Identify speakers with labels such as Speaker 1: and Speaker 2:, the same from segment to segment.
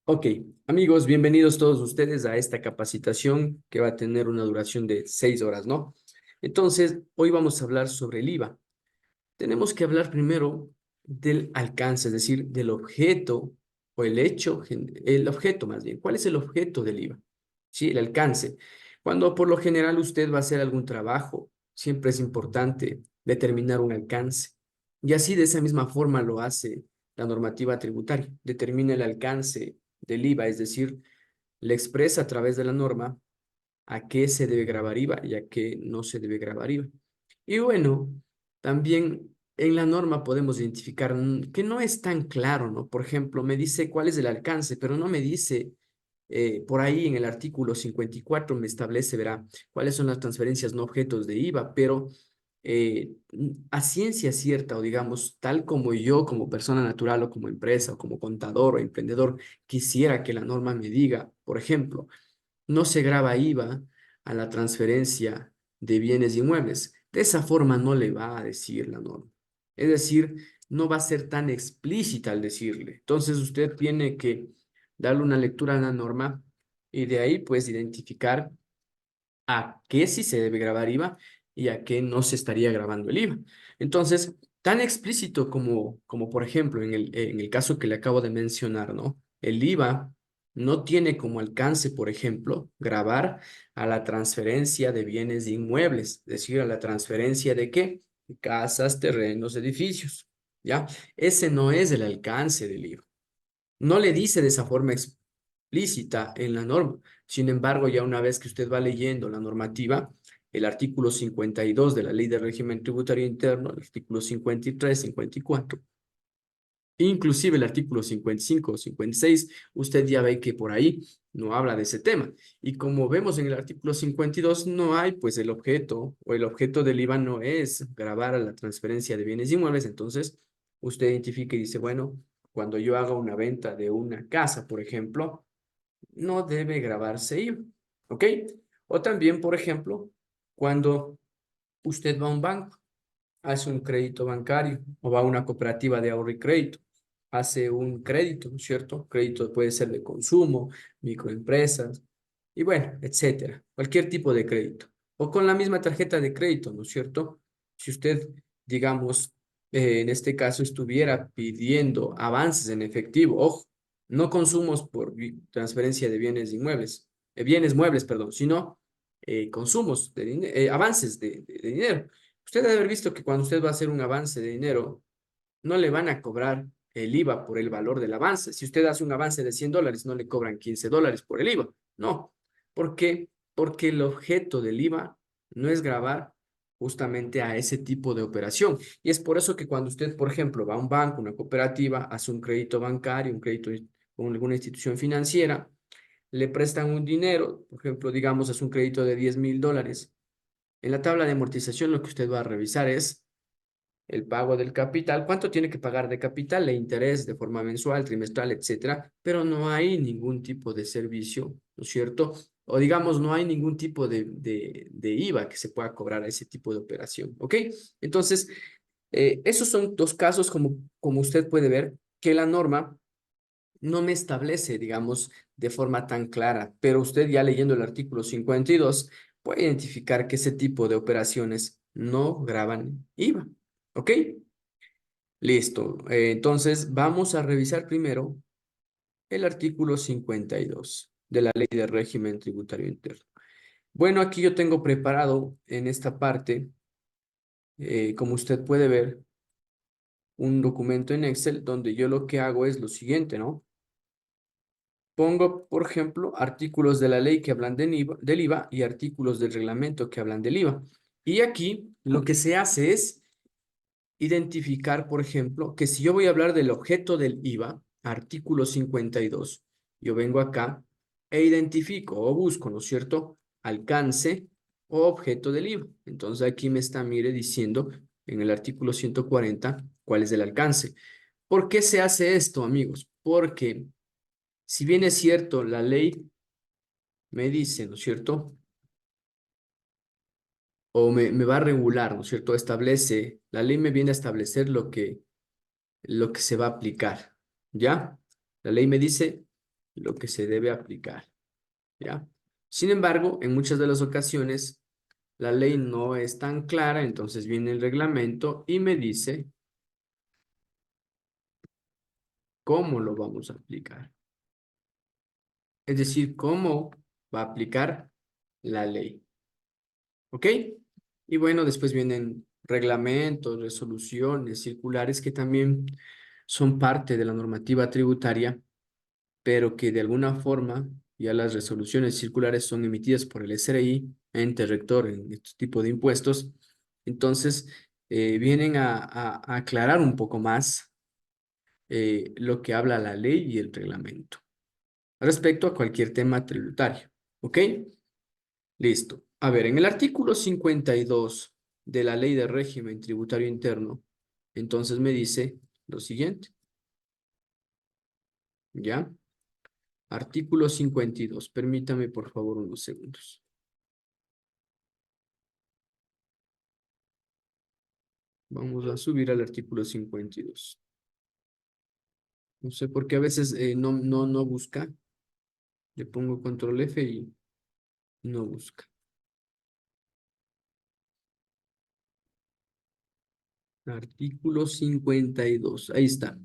Speaker 1: Ok, amigos, bienvenidos todos ustedes a esta capacitación que va a tener una duración de 6 horas, ¿no? Entonces, hoy vamos a hablar sobre el IVA. Tenemos que hablar primero del alcance, es decir, del objeto o el hecho, el objeto más bien. ¿Cuál es el objeto del IVA? Sí, el alcance. Cuando por lo general usted va a hacer algún trabajo, siempre es importante determinar un alcance. Y así de esa misma forma lo hace la normativa tributaria. Determina el alcance del IVA, es decir, le expresa a través de la norma a qué se debe grabar IVA y a qué no se debe grabar IVA. Y bueno, también en la norma podemos identificar que no es tan claro, ¿no? Por ejemplo, me dice cuál es el alcance, pero no me dice, por ahí en el artículo 54 me establece, verá, cuáles son las transferencias no objetos de IVA, pero a ciencia cierta, o digamos, tal como yo como persona natural o como empresa o como contador o emprendedor quisiera que la norma me diga, por ejemplo, no se graba IVA a la transferencia de bienes inmuebles. De esa forma no le va a decir la norma. Es decir, no va a ser tan explícita al decirle. Entonces usted tiene que darle una lectura a la norma y de ahí pues identificar a qué sí se debe grabar IVA y a qué no se estaría grabando el IVA. Entonces, tan explícito como por ejemplo en el caso que le acabo de mencionar, ¿no? El IVA no tiene como alcance, por ejemplo, grabar a la transferencia de bienes inmuebles, es decir, a la transferencia de qué? Casas, terrenos, edificios, ¿ya? Ese no es el alcance del IVA. No le dice de esa forma explícita en la norma. Sin embargo, ya una vez que usted va leyendo la normativa, el artículo 52 de la Ley de Régimen Tributario Interno, el artículo 53, 54, inclusive el artículo 55 o 56, usted ya ve que por ahí no habla de ese tema. Y como vemos en el artículo 52, no hay, pues el objeto o el objeto del IVA no es gravar a la transferencia de bienes inmuebles. Entonces, usted identifica y dice, bueno, cuando yo haga una venta de una casa, por ejemplo, no debe grabarse IVA, ¿ok? O también, por ejemplo, cuando usted va a un banco, hace un crédito bancario o va a una cooperativa de ahorro y crédito, hace un crédito, ¿no es cierto? Crédito puede ser de consumo, microempresas y bueno, etcétera. Cualquier tipo de crédito. O con la misma tarjeta de crédito, ¿no es cierto? Si usted, digamos, en este caso estuviera pidiendo avances en efectivo, ojo, no consumos por transferencia de bienes inmuebles, bienes muebles, perdón, sino consumos de avances de dinero. Usted debe haber visto que cuando usted va a hacer un avance de dinero, no le van a cobrar el IVA por el valor del avance. Si usted hace un avance de $100, no le cobran $15 por el IVA. No. ¿Por qué? Porque el objeto del IVA no es gravar justamente a ese tipo de operación. Y es por eso que cuando usted, por ejemplo, va a un banco, una cooperativa, hace un crédito bancario, un crédito con alguna institución financiera, le prestan un dinero, por ejemplo, digamos, es un crédito de $10,000. En la tabla de amortización lo que usted va a revisar es el pago del capital, cuánto tiene que pagar de capital, el interés de forma mensual, trimestral, etcétera, pero no hay ningún tipo de servicio, ¿no es cierto? O digamos, no hay ningún tipo de IVA que se pueda cobrar a ese tipo de operación, ¿ok? Entonces, esos son dos casos como usted puede ver que la norma no me establece, digamos, de forma tan clara, pero usted ya leyendo el artículo 52 puede identificar que ese tipo de operaciones no graban IVA. ¿Ok? Listo. Entonces, vamos a revisar primero el artículo 52 de la Ley de Régimen Tributario Interno. Bueno, aquí yo tengo preparado en esta parte, como usted puede ver, un documento en Excel donde yo lo que hago es lo siguiente, ¿no? Pongo, por ejemplo, artículos de la ley que hablan del IVA y artículos del reglamento que hablan del IVA. Y aquí lo que se hace es identificar, por ejemplo, que si yo voy a hablar del objeto del IVA, artículo 52, yo vengo acá e identifico o busco, ¿no es cierto?, alcance o objeto del IVA. Entonces aquí me está, mire, diciendo en el artículo 140 cuál es el alcance. ¿Por qué se hace esto, amigos? Porque si bien es cierto, la ley me dice, ¿no es cierto? O me va a regular, ¿no es cierto? Establece, la ley me viene a establecer lo que se va a aplicar, ¿ya? La ley me dice lo que se debe aplicar, ¿ya? Sin embargo, en muchas de las ocasiones, la ley no es tan clara, entonces viene el reglamento y me dice cómo lo vamos a aplicar. Es decir, cómo va a aplicar la ley. ¿Ok? Y bueno, después vienen reglamentos, resoluciones, circulares que también son parte de la normativa tributaria, pero que de alguna forma ya las resoluciones circulares son emitidas por el SRI, ente rector en este tipo de impuestos. Entonces, vienen a aclarar un poco más lo que habla la ley y el reglamento respecto a cualquier tema tributario. ¿Ok? Listo. A ver, en el artículo 52 de la Ley de Régimen Tributario Interno, entonces me dice lo siguiente, ¿ya? Artículo 52. Permítame, por favor, unos segundos. Vamos a subir al artículo 52. No sé por qué a veces no busca. Le pongo control F y no busca. Artículo 52. Ahí está.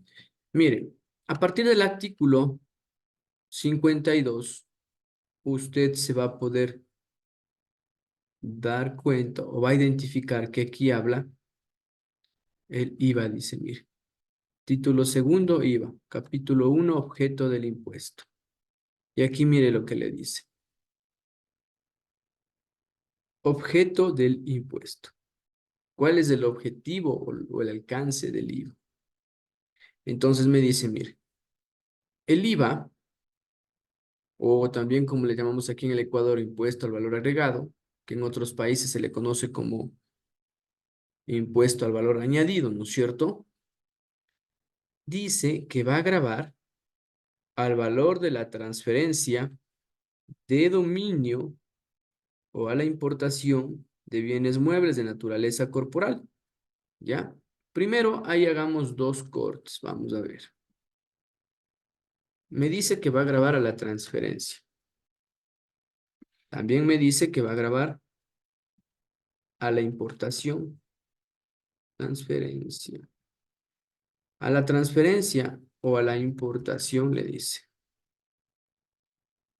Speaker 1: Mire, a partir del artículo 52, usted se va a poder dar cuenta o va a identificar que aquí habla el IVA, dice, mire. Título segundo, IVA. Capítulo 1, objeto del impuesto. Y aquí mire lo que le dice. Objeto del impuesto. ¿Cuál es el objetivo o el alcance del IVA? Entonces me dice, mire, el IVA, o también como le llamamos aquí en el Ecuador, impuesto al valor agregado, que en otros países se le conoce como impuesto al valor añadido, ¿no es cierto? Dice que va a gravar al valor de la transferencia de dominio o a la importación de bienes muebles de naturaleza corporal, ¿ya? Primero, ahí hagamos dos cortes, vamos a ver. Me dice que va a grabar a la transferencia. También me dice que va a grabar a la importación, transferencia. A la transferencia o a la importación le dice.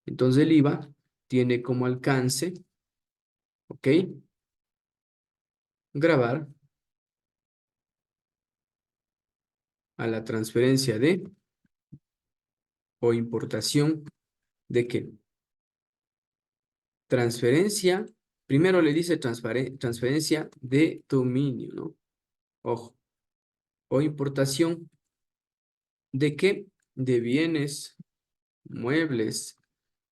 Speaker 1: Entonces el IVA tiene como alcance, ¿ok? Grabar a la transferencia de o importación de qué. Transferencia, primero le dice transferencia de dominio, ¿no? Ojo, o importación de qué, de bienes, muebles,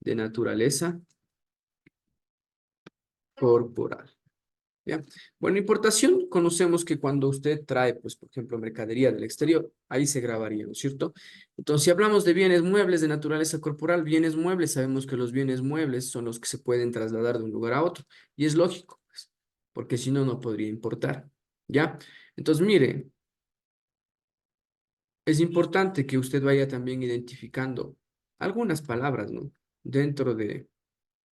Speaker 1: de naturaleza corporal. ¿Ya? Bueno, importación, conocemos que cuando usted trae, pues, por ejemplo, mercadería del exterior, ahí se grabaría, ¿no es cierto? Entonces, si hablamos de bienes muebles de naturaleza corporal, bienes muebles, sabemos que los bienes muebles son los que se pueden trasladar de un lugar a otro, y es lógico, pues, porque si no, no podría importar, ¿ya? Entonces, mire, es importante que usted vaya también identificando algunas palabras, ¿no? Dentro de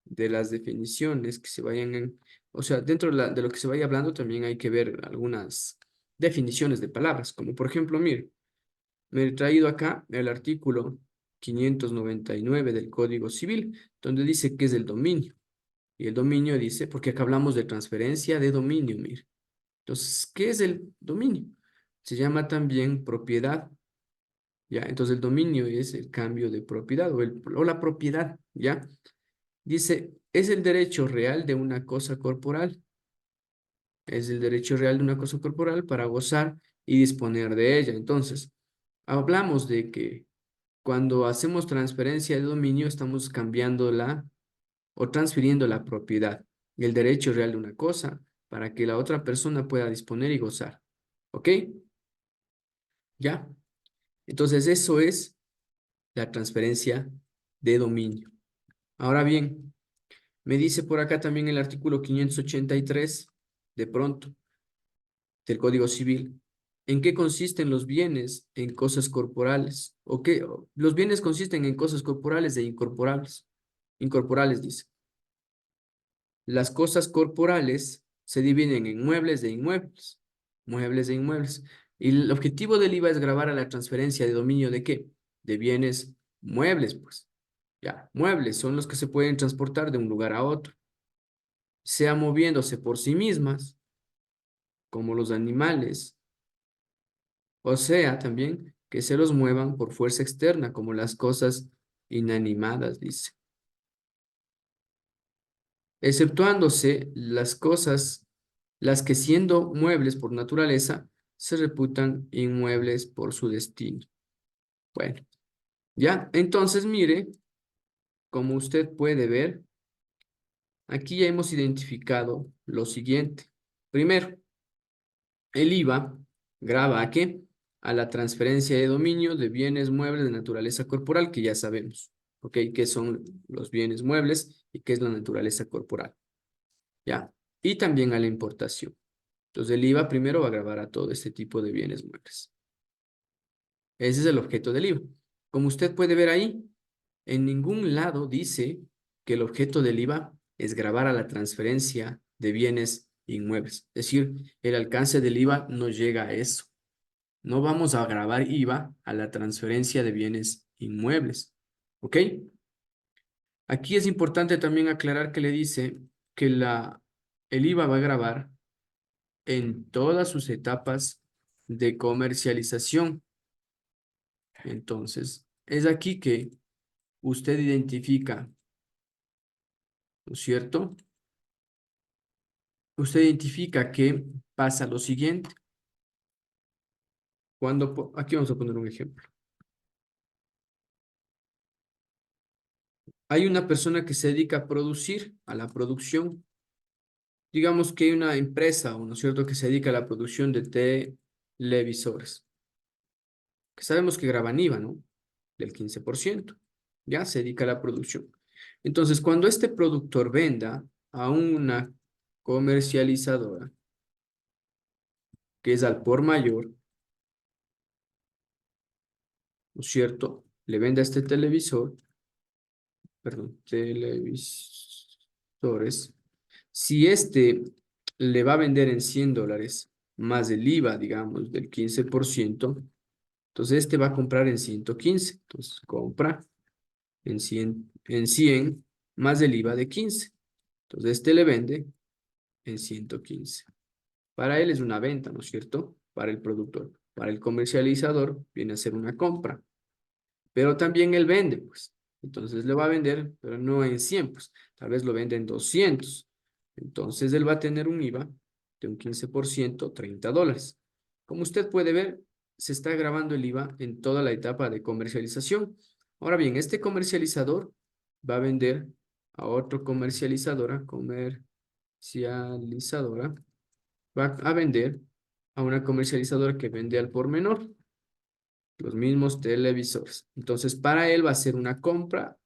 Speaker 1: las definiciones que se vayan o sea, dentro de lo que se vaya hablando también hay que ver algunas definiciones de palabras, como por ejemplo, mire, me he traído acá el artículo 599 del Código Civil, donde dice que es el dominio. Y el dominio dice, porque acá hablamos de transferencia de dominio, mire. Entonces, ¿qué es el dominio? Se llama también propiedad, ¿ya? Entonces, el dominio es el cambio de propiedad o la propiedad, ¿ya? Dice, es el derecho real de una cosa corporal. Es el derecho real de una cosa corporal para gozar y disponer de ella. Entonces, hablamos de que cuando hacemos transferencia de dominio, estamos cambiando o transfiriendo la propiedad, el derecho real de una cosa, para que la otra persona pueda disponer y gozar. ¿Ok? ¿Ya? Entonces, eso es la transferencia de dominio. Ahora bien, me dice por acá también el artículo 583, de pronto, del Código Civil. ¿En qué consisten los bienes? En cosas corporales. ¿O qué? Los bienes consisten en cosas corporales e incorporables. Incorporales, dice. Las cosas corporales se dividen en muebles e inmuebles. Muebles e inmuebles. Y el objetivo del IVA es gravar a la transferencia de dominio ¿de qué? De bienes muebles, pues. Ya, muebles son los que se pueden transportar de un lugar a otro, sea moviéndose por sí mismas, como los animales, o sea también que se los muevan por fuerza externa, como las cosas inanimadas, dice. Exceptuándose las cosas, las que siendo muebles por naturaleza, se reputan inmuebles por su destino. Bueno, ya, entonces mire, como usted puede ver, aquí ya hemos identificado lo siguiente. Primero, el IVA grava ¿a qué? A la transferencia de dominio de bienes muebles de naturaleza corporal, que ya sabemos, ¿ok? ¿Qué son los bienes muebles y qué es la naturaleza corporal? ¿Ya? Y también a la importación. Entonces, el IVA primero va a gravar a todo este tipo de bienes muebles. Ese es el objeto del IVA. Como usted puede ver ahí, en ningún lado dice que el objeto del IVA es gravar a la transferencia de bienes inmuebles. Es decir, el alcance del IVA no llega a eso. No vamos a gravar IVA a la transferencia de bienes inmuebles. ¿Ok? Aquí es importante también aclarar que le dice que el IVA va a gravar en todas sus etapas de comercialización. Entonces, es aquí que usted identifica, ¿no es cierto? Usted identifica que pasa lo siguiente. Aquí vamos a poner un ejemplo. Hay una persona que se dedica a producir, a la producción. Digamos que hay una empresa, ¿no es cierto?, que se dedica a la producción de televisores, que sabemos que graban IVA, ¿no? Del 15%. Ya se dedica a la producción. Entonces, cuando este productor venda a una comercializadora, que es al por mayor, ¿no es cierto? Le vende a este televisor, perdón, televisores. Si este le va a vender en $100 más el IVA, digamos, del 15%, entonces este va a comprar en 115. Entonces compra en 100 más el IVA de 15. Entonces este le vende en 115. Para él es una venta, ¿no es cierto? Para el productor. Para el comercializador viene a ser una compra. Pero también él vende, pues. Entonces le va a vender, pero no en 100, pues. Tal vez lo vende en 200. Entonces él va a tener un IVA de un 15%, $30. Como usted puede ver, se está grabando el IVA en toda la etapa de comercialización. Ahora bien, este comercializador va a vender a otro comercializadora, va a vender a una comercializadora que vende al por menor los mismos televisores. Entonces, para él va a ser una compra,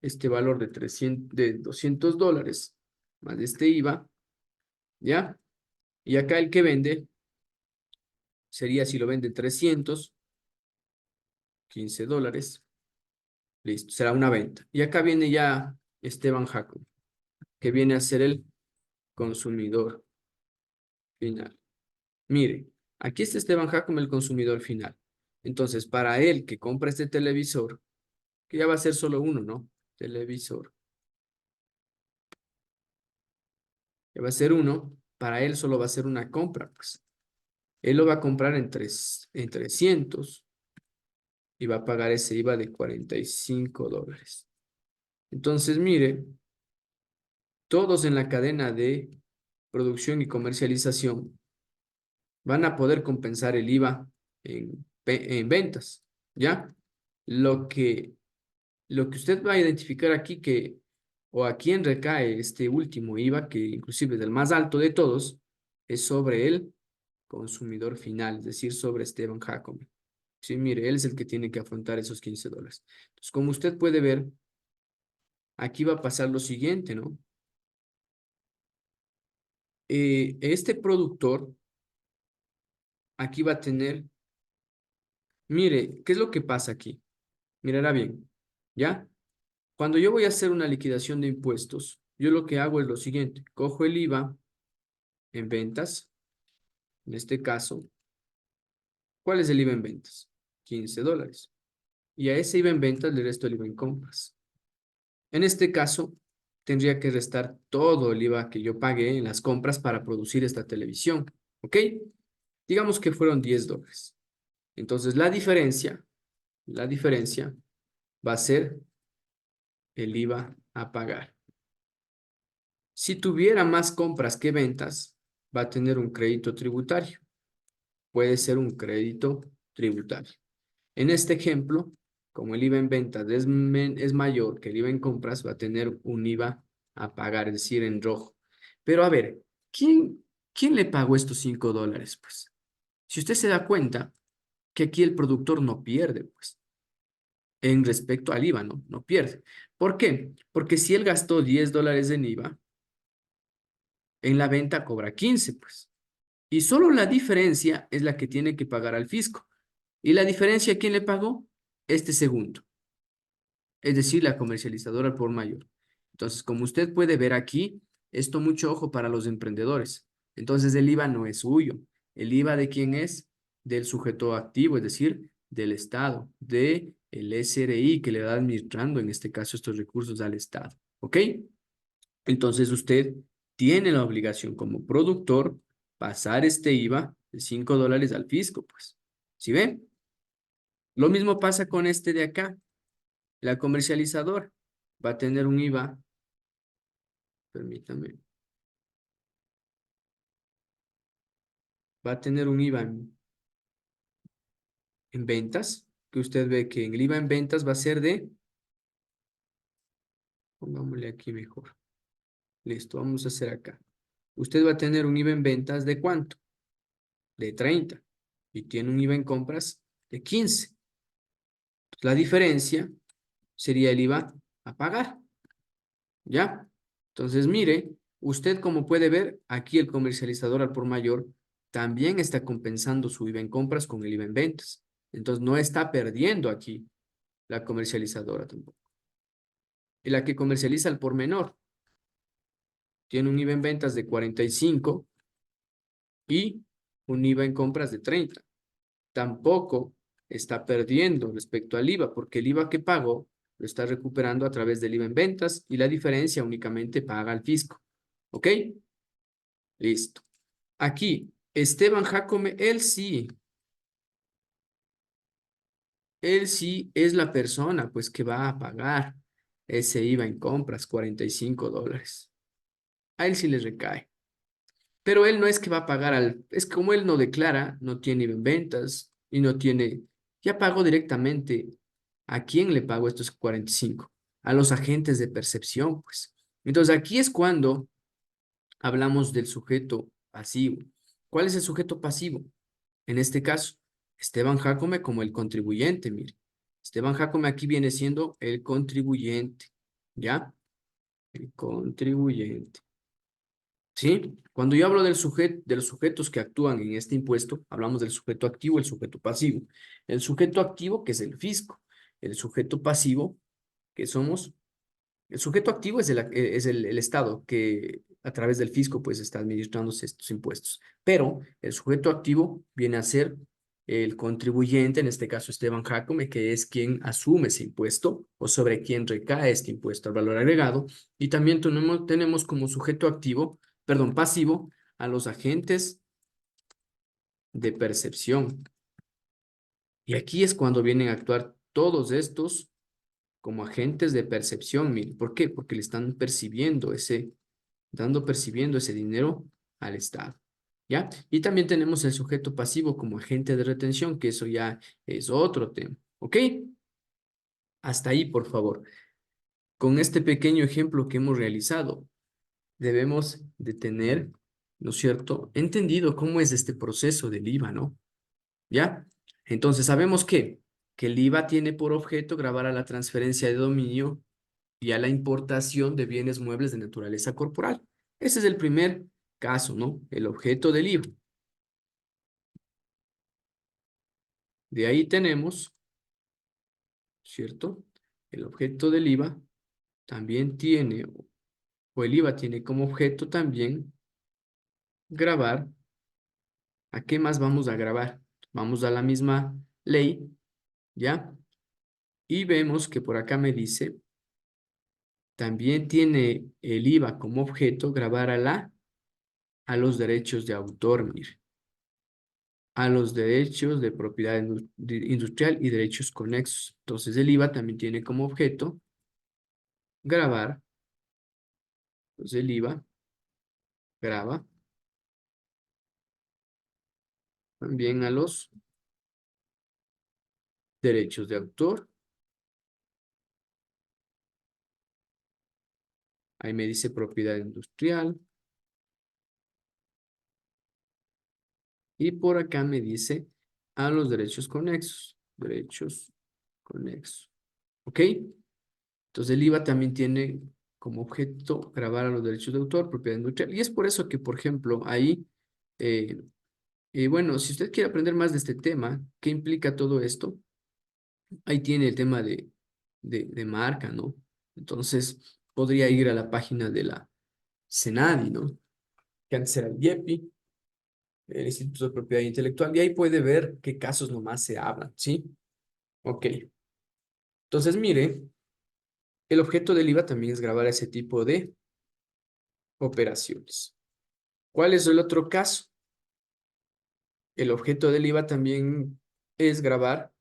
Speaker 1: este valor de $200, más este IVA, ¿ya? Y acá el que vende sería, si lo vende $315, listo, será una venta. Y acá viene ya Esteban Jacob, que viene a ser el consumidor final. Mire, aquí está Esteban Jacob, el consumidor final. Entonces, para él que compra este televisor, que ya va a ser solo uno, ¿no? Televisor. Que va a ser uno, para él solo va a ser una compra, pues. Él lo va a comprar en 300 y va a pagar ese IVA de $45. Entonces, mire, todos en la cadena de producción y comercialización van a poder compensar el IVA en ventas, ¿ya? Lo que, lo que usted va a identificar aquí o a quién recae este último IVA, que inclusive es el más alto de todos, es sobre el consumidor final, es decir, sobre Esteban Jacob. Sí, mire, él es el que tiene que afrontar esos $15. Entonces, como usted puede ver, aquí va a pasar lo siguiente, ¿no? Este productor aquí va a tener, mire, ¿qué es lo que pasa aquí? Mirará bien, ¿ya? Cuando yo voy a hacer una liquidación de impuestos, yo lo que hago es lo siguiente, cojo el IVA en ventas, en este caso, ¿cuál es el IVA en ventas? $15. Y a ese IVA en ventas le resto el IVA en compras. En este caso, tendría que restar todo el IVA que yo pagué en las compras para producir esta televisión, ¿ok? Digamos que fueron $10. Entonces, la diferencia va a ser el IVA a pagar. Si tuviera más compras que ventas, va a tener un crédito tributario. Puede ser un crédito tributario. En este ejemplo, como el IVA en ventas es mayor que el IVA en compras, va a tener un IVA a pagar, es decir, en rojo. Pero a ver, ¿quién le pagó estos $5? Pues, si usted se da cuenta que aquí el productor no pierde, pues, en respecto al IVA, ¿no? No pierde. ¿Por qué? Porque si él gastó $10 en IVA, en la venta cobra 15, pues. Y solo la diferencia es la que tiene que pagar al fisco. ¿Y la diferencia quién le pagó? Este segundo, es decir, la comercializadora al por mayor. Entonces, como usted puede ver aquí, esto mucho ojo para los emprendedores. Entonces, el IVA no es suyo. ¿El IVA de quién es? Del sujeto activo, es decir, del Estado, de el SRI que le va administrando, en este caso, estos recursos al Estado. ¿Ok? Entonces, usted tiene la obligación como productor pasar este IVA de $5 al fisco, pues. ¿Sí ve? Lo mismo pasa con este de acá. La comercializadora va a tener un IVA, permítame, va a tener un IVA en ventas, que usted ve que el IVA en ventas va a ser de, pongámosle aquí mejor. Listo, vamos a hacer acá. Usted va a tener un IVA en ventas de ¿cuánto? De 30. Y tiene un IVA en compras de 15. La diferencia sería el IVA a pagar. ¿Ya? Entonces, mire, usted como puede ver, aquí el comercializador al por mayor también está compensando su IVA en compras con el IVA en ventas. Entonces, no está perdiendo aquí la comercializadora tampoco. Y la que comercializa al por menor tiene un IVA en ventas de 45 y un IVA en compras de 30. Tampoco está perdiendo respecto al IVA, porque el IVA que pagó lo está recuperando a través del IVA en ventas y la diferencia únicamente paga al fisco. ¿Ok? Listo. Aquí, Esteban Jacome, él sí es la persona, pues, que va a pagar ese IVA en compras, $45. A él sí le recae. Pero él no es que va a pagar es como él no declara, no tiene IVA en ventas y no tiene, ya pagó directamente. ¿A quién le pagó estos 45? A los agentes de percepción, pues. Entonces, aquí es cuando hablamos del sujeto pasivo. ¿Cuál es el sujeto pasivo? En este caso, Esteban Jacome como el contribuyente, mire. Esteban Jacome aquí viene siendo el contribuyente, ¿ya? El contribuyente, ¿sí? Cuando yo hablo de los sujetos que actúan en este impuesto, hablamos del sujeto activo y el sujeto pasivo. El sujeto activo, que es el fisco. El sujeto pasivo, que somos el sujeto activo es el Estado que a través del fisco pues está administrándose estos impuestos. Pero el sujeto activo viene a ser el contribuyente, en este caso Esteban Jacome, que es quien asume ese impuesto o sobre quien recae este impuesto al valor agregado. Y también tenemos como sujeto activo, perdón, pasivo, a los agentes de percepción. Y aquí es cuando vienen a actuar todos estos como agentes de percepción, mire. ¿Por qué? Porque le están percibiendo ese dinero al Estado, ¿ya? Y también tenemos el sujeto pasivo como agente de retención, que eso ya es otro tema, ¿ok? Hasta ahí, por favor. Con este pequeño ejemplo que hemos realizado, debemos de tener, ¿no es cierto?, entendido cómo es este proceso del IVA, ¿no? ¿Ya? Entonces, sabemos que el IVA tiene por objeto gravar a la transferencia de dominio y a la importación de bienes muebles de naturaleza corporal. Ese es el primer caso, ¿no? El objeto del IVA. De ahí tenemos, ¿cierto? El objeto del IVA también tiene, o el IVA tiene como objeto también grabar. ¿A qué más vamos a grabar? Vamos a la misma ley, ¿ya? Y vemos que por acá me dice, también tiene el IVA como objeto grabar a los derechos de autor, mire, a los derechos de propiedad industrial y derechos conexos. Entonces el IVA también tiene como objeto grabar, entonces el IVA graba también a los derechos de autor. Ahí me dice propiedad industrial. Y por acá me dice a los derechos conexos. Derechos conexos. ¿Ok? Entonces el IVA también tiene como objeto grabar a los derechos de autor, propiedad industrial. Y es por eso que, por ejemplo, ahí, eh, bueno, si usted quiere aprender más de este tema, ¿qué implica todo esto? Ahí tiene el tema de marca, ¿no? Entonces, podría ir a la página de la CENADI, ¿no? Que antes era el IEPI, el Instituto de Propiedad Intelectual, y ahí puede ver qué casos nomás se hablan, ¿sí? Ok. Entonces, mire, el objeto del IVA también es grabar ese tipo de operaciones. ¿Cuál es el otro caso? El objeto del IVA también es grabar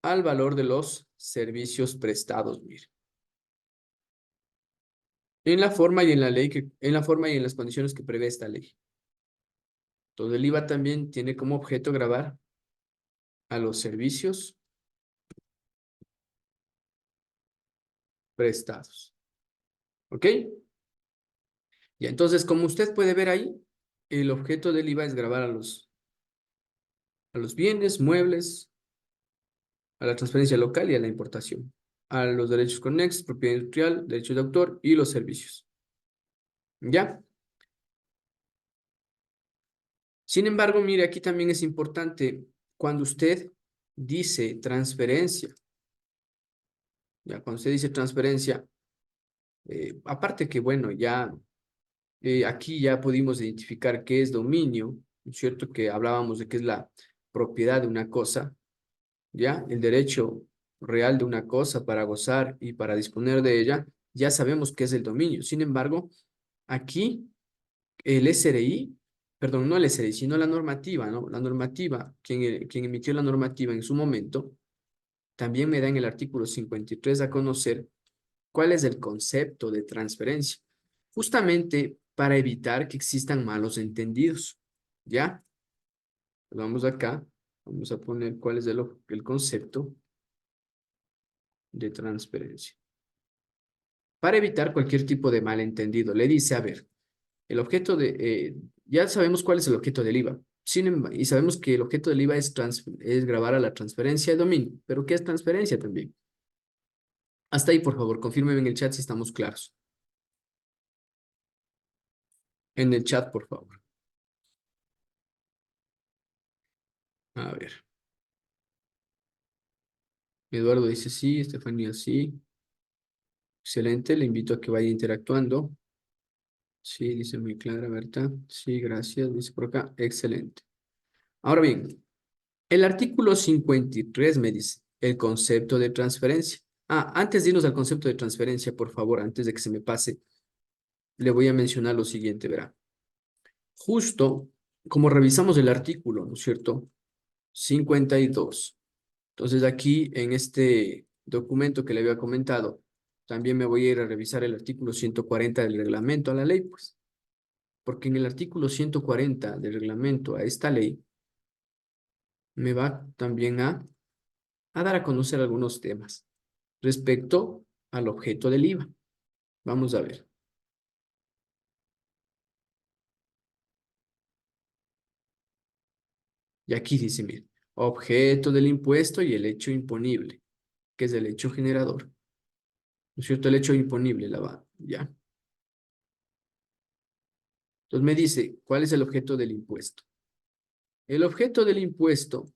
Speaker 1: al valor de los servicios prestados, mire. En la forma y en la ley en la forma y en las condiciones que prevé esta ley. Todo el IVA también tiene como objeto grabar a los servicios prestados. ¿Ok? Y entonces, como usted puede ver ahí, el objeto del IVA es grabar a los bienes, muebles, a la transferencia local y a la importación, a los derechos conexos, propiedad industrial, derechos de autor y los servicios. ¿Ya? Sin embargo, mire, aquí también es importante cuando usted dice transferencia, ya, cuando usted dice transferencia, aparte que, bueno, ya aquí ya pudimos identificar qué es dominio, ¿no es cierto? Que hablábamos de qué es la propiedad de una cosa, ¿ya? El derecho real de una cosa para gozar y para disponer de ella, ya sabemos qué es el dominio. Sin embargo, aquí el SRI, perdón, no el SRI, sino la normativa, ¿no? La normativa, quien emitió la normativa en su momento, también me da en el artículo 53 a conocer cuál es el concepto de transferencia, justamente para evitar que existan malos entendidos, ¿ya? Vamos acá, vamos a poner cuál es el concepto de transferencia. Para evitar cualquier tipo de malentendido, le dice, a ver, el objeto ya sabemos cuál es el objeto del IVA, y sabemos que el objeto del IVA es grabar a la transferencia de dominio, pero ¿qué es transferencia también? Hasta ahí, por favor, confírmeme en el chat si estamos claros. En el chat, por favor. A ver. Eduardo dice sí, Estefanía sí. Excelente, le invito a que vaya interactuando. Sí, dice muy clara, Berta. Sí, gracias, dice por acá. Excelente. Ahora bien, el artículo 53 me dice el concepto de transferencia. Antes de irnos al concepto de transferencia, por favor, antes de que se me pase, le voy a mencionar lo siguiente, verá. Justo como revisamos el artículo, ¿no es cierto? 52. Entonces aquí en este documento que le había comentado, también me voy a ir a revisar el artículo 140 del reglamento a la ley, pues, porque en el artículo 140 del reglamento a esta ley me va también a dar a conocer algunos temas respecto al objeto del IVA. Vamos a ver. Y aquí dice, mire, objeto del impuesto y el hecho imponible, que es el hecho generador. ¿No es cierto? El hecho imponible, la va, ¿ya? Entonces me dice, ¿cuál es el objeto del impuesto? El objeto del impuesto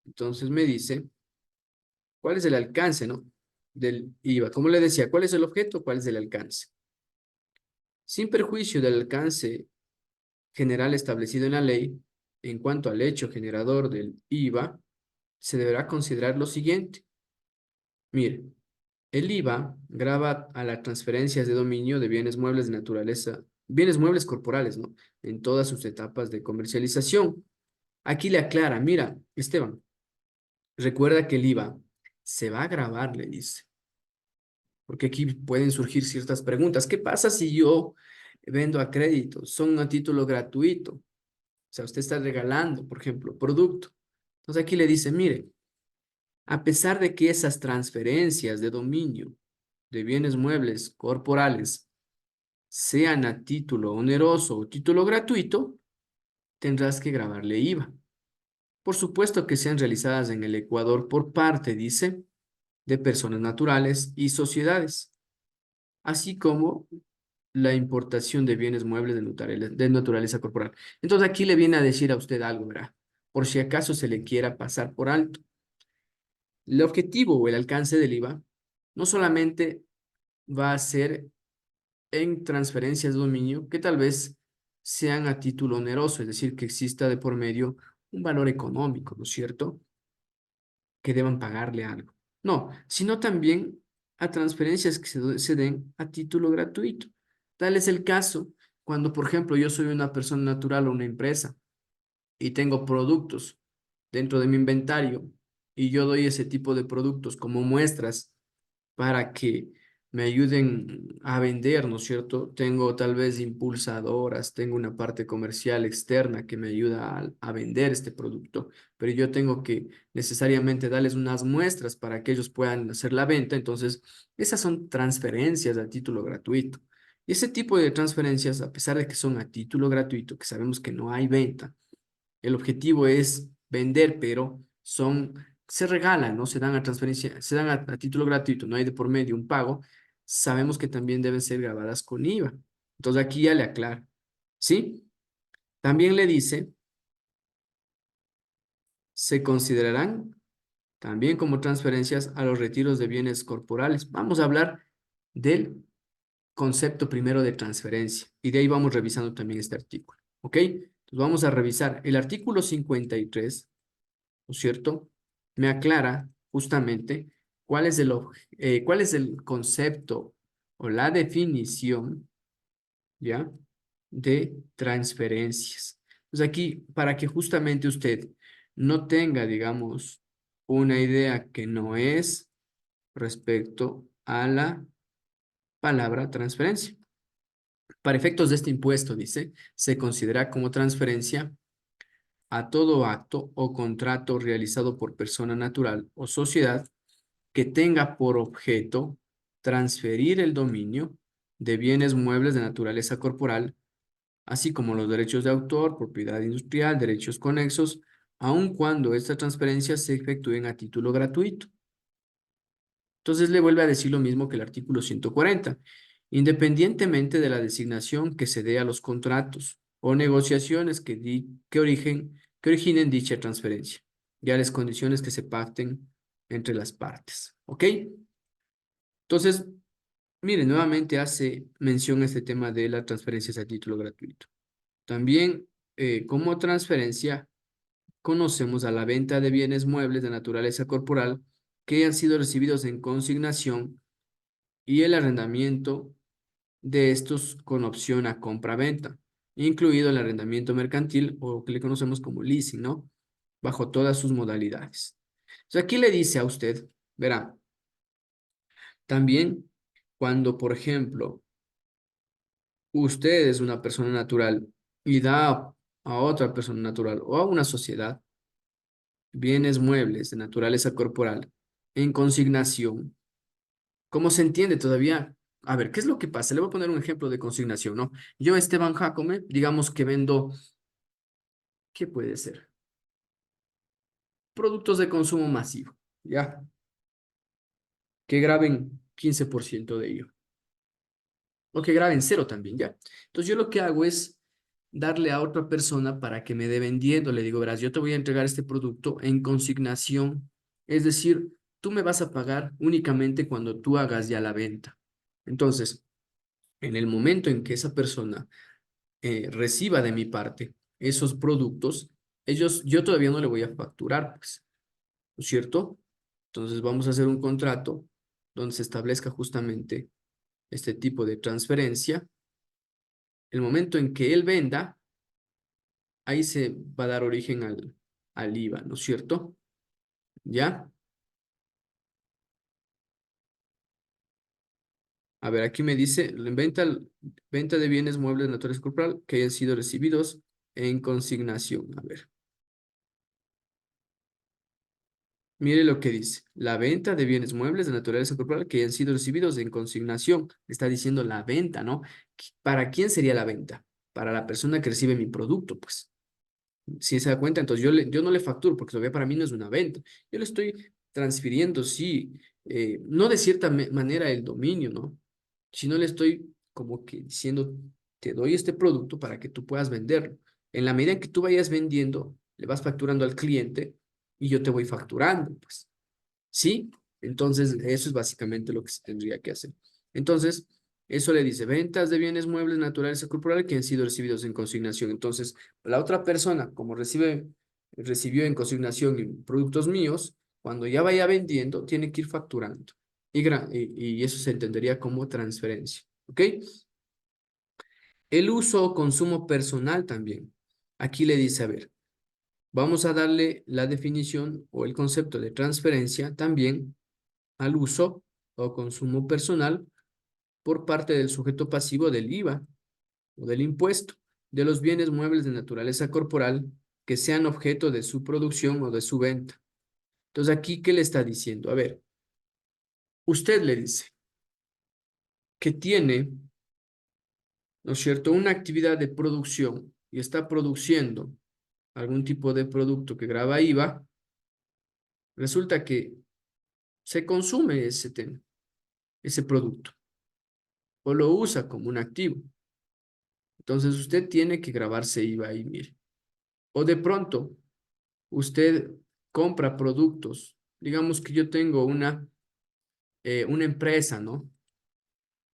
Speaker 1: Entonces me dice, ¿cuál es el alcance, no? Del IVA. Como le decía, ¿cuál es el objeto? ¿Cuál es el alcance? Sin perjuicio del alcance general establecido en la ley, en cuanto al hecho generador del IVA, se deberá considerar lo siguiente. Mire, el IVA grava a las transferencias de dominio de bienes muebles de naturaleza, bienes muebles corporales, ¿no? En todas sus etapas de comercialización. Aquí le aclara, mira, Esteban, recuerda que el IVA se va a grabar, le dice, porque aquí pueden surgir ciertas preguntas. ¿Qué pasa si yo vendo a crédito? Son a título gratuito. O sea, usted está regalando, por ejemplo, producto. Entonces aquí le dice, mire, a pesar de que esas transferencias de dominio de bienes muebles corporales sean a título oneroso o título gratuito, tendrás que grabarle IVA. Por supuesto que sean realizadas en el Ecuador por parte, dice, de personas naturales y sociedades, así como la importación de bienes muebles de naturaleza corporal. Entonces aquí le viene a decir a usted algo, ¿verdad? Por si acaso se le quiera pasar por alto. El objetivo o el alcance del IVA no solamente va a ser en transferencias de dominio que tal vez sean a título oneroso, es decir, que exista de por medio un valor económico, ¿no es cierto? Que deban pagarle algo. No, sino también a transferencias que se den a título gratuito. Tal es el caso cuando, por ejemplo, yo soy una persona natural o una empresa y tengo productos dentro de mi inventario y yo doy ese tipo de productos como muestras para que me ayuden a vender, ¿no es cierto? Tengo tal vez impulsadoras, tengo una parte comercial externa que me ayuda a vender este producto, pero yo tengo que necesariamente darles unas muestras para que ellos puedan hacer la venta. Entonces, esas son transferencias a título gratuito. Y ese tipo de transferencias, a pesar de que son a título gratuito, que sabemos que no hay venta, el objetivo es vender, pero se regalan, ¿no? Se dan a transferencia, se dan a título gratuito, no hay de por medio un pago. Sabemos que también deben ser grabadas con IVA. Entonces aquí ya le aclaro, ¿sí? También le dice, se considerarán también como transferencias a los retiros de bienes corporales. Vamos a hablar del concepto primero de transferencia y de ahí vamos revisando también este artículo, ¿ok? Entonces vamos a revisar el artículo 53. ¿No es cierto? Me aclara justamente cuál es el concepto o la definición, ¿ya? De transferencias. Pues aquí, para que justamente usted no tenga, digamos, una idea que no es respecto a la palabra transferencia. Para efectos de este impuesto, dice, se considera como transferencia a todo acto o contrato realizado por persona natural o sociedad que tenga por objeto transferir el dominio de bienes muebles de naturaleza corporal, así como los derechos de autor, propiedad industrial, derechos conexos, aun cuando estas transferencias se efectúen a título gratuito. Entonces le vuelve a decir lo mismo que el artículo 140, independientemente de la designación que se dé a los contratos o negociaciones que originen dicha transferencia, y a las condiciones que se pacten entre las partes. ¿Ok? Entonces, mire, nuevamente hace mención a este tema de las transferencias a título gratuito. También, como transferencia, conocemos a la venta de bienes muebles de naturaleza corporal que han sido recibidos en consignación y el arrendamiento de estos con opción a compra-venta, incluido el arrendamiento mercantil o que le conocemos como leasing, ¿no? Bajo todas sus modalidades. Entonces, aquí le dice a usted, verá, también cuando, por ejemplo, usted es una persona natural y da a otra persona natural o a una sociedad bienes muebles de naturaleza corporal en consignación, ¿cómo se entiende todavía? A ver, ¿qué es lo que pasa? Le voy a poner un ejemplo de consignación, ¿no? Yo, Esteban Jacome, digamos que vendo, ¿qué puede ser? Productos de consumo masivo, ¿ya? Que graben 15% de ello. O que graben cero también, ¿ya? Entonces yo lo que hago es darle a otra persona para que me dé vendiendo. Le digo, verás, yo te voy a entregar este producto en consignación. Es decir, tú me vas a pagar únicamente cuando tú hagas ya la venta. Entonces, en el momento en que esa persona reciba de mi parte esos productos, yo todavía no le voy a facturar, pues, ¿no es cierto? Entonces vamos a hacer un contrato donde se establezca justamente este tipo de transferencia. El momento en que él venda, ahí se va a dar origen al IVA, ¿no es cierto? ¿Ya? A ver, aquí me dice, venta de bienes muebles naturales corporal que hayan sido recibidos en consignación. A ver, mire lo que dice. La venta de bienes muebles de naturaleza corporal que hayan sido recibidos en consignación. Está diciendo la venta, ¿no? ¿Para quién sería la venta? Para la persona que recibe mi producto, pues. Si se da cuenta, entonces yo no le facturo porque todavía para mí no es una venta. Yo le estoy transfiriendo, sí, no de cierta manera el dominio, ¿no? Sino le estoy como que diciendo, te doy este producto para que tú puedas venderlo. En la medida en que tú vayas vendiendo, le vas facturando al cliente y yo te voy facturando, pues. ¿Sí? Entonces, eso es básicamente lo que se tendría que hacer. Entonces, eso le dice, ventas de bienes muebles naturales o corporales que han sido recibidos en consignación. Entonces, la otra persona, como recibió en consignación productos míos, cuando ya vaya vendiendo, tiene que ir facturando. Y eso se entendería como transferencia. ¿Ok? El uso o consumo personal también. Aquí le dice, a ver, vamos a darle la definición o el concepto de transferencia también al uso o consumo personal por parte del sujeto pasivo del IVA o del impuesto de los bienes muebles de naturaleza corporal que sean objeto de su producción o de su venta. Entonces, aquí, ¿qué le está diciendo? A ver, usted le dice que tiene, ¿no es cierto?, una actividad de producción y está produciendo algún tipo de producto que grava IVA, resulta que se consume ese tema, ese producto, o lo usa como un activo. Entonces usted tiene que grabarse IVA ahí, mire. O de pronto, usted compra productos. Digamos que yo tengo una empresa, ¿no?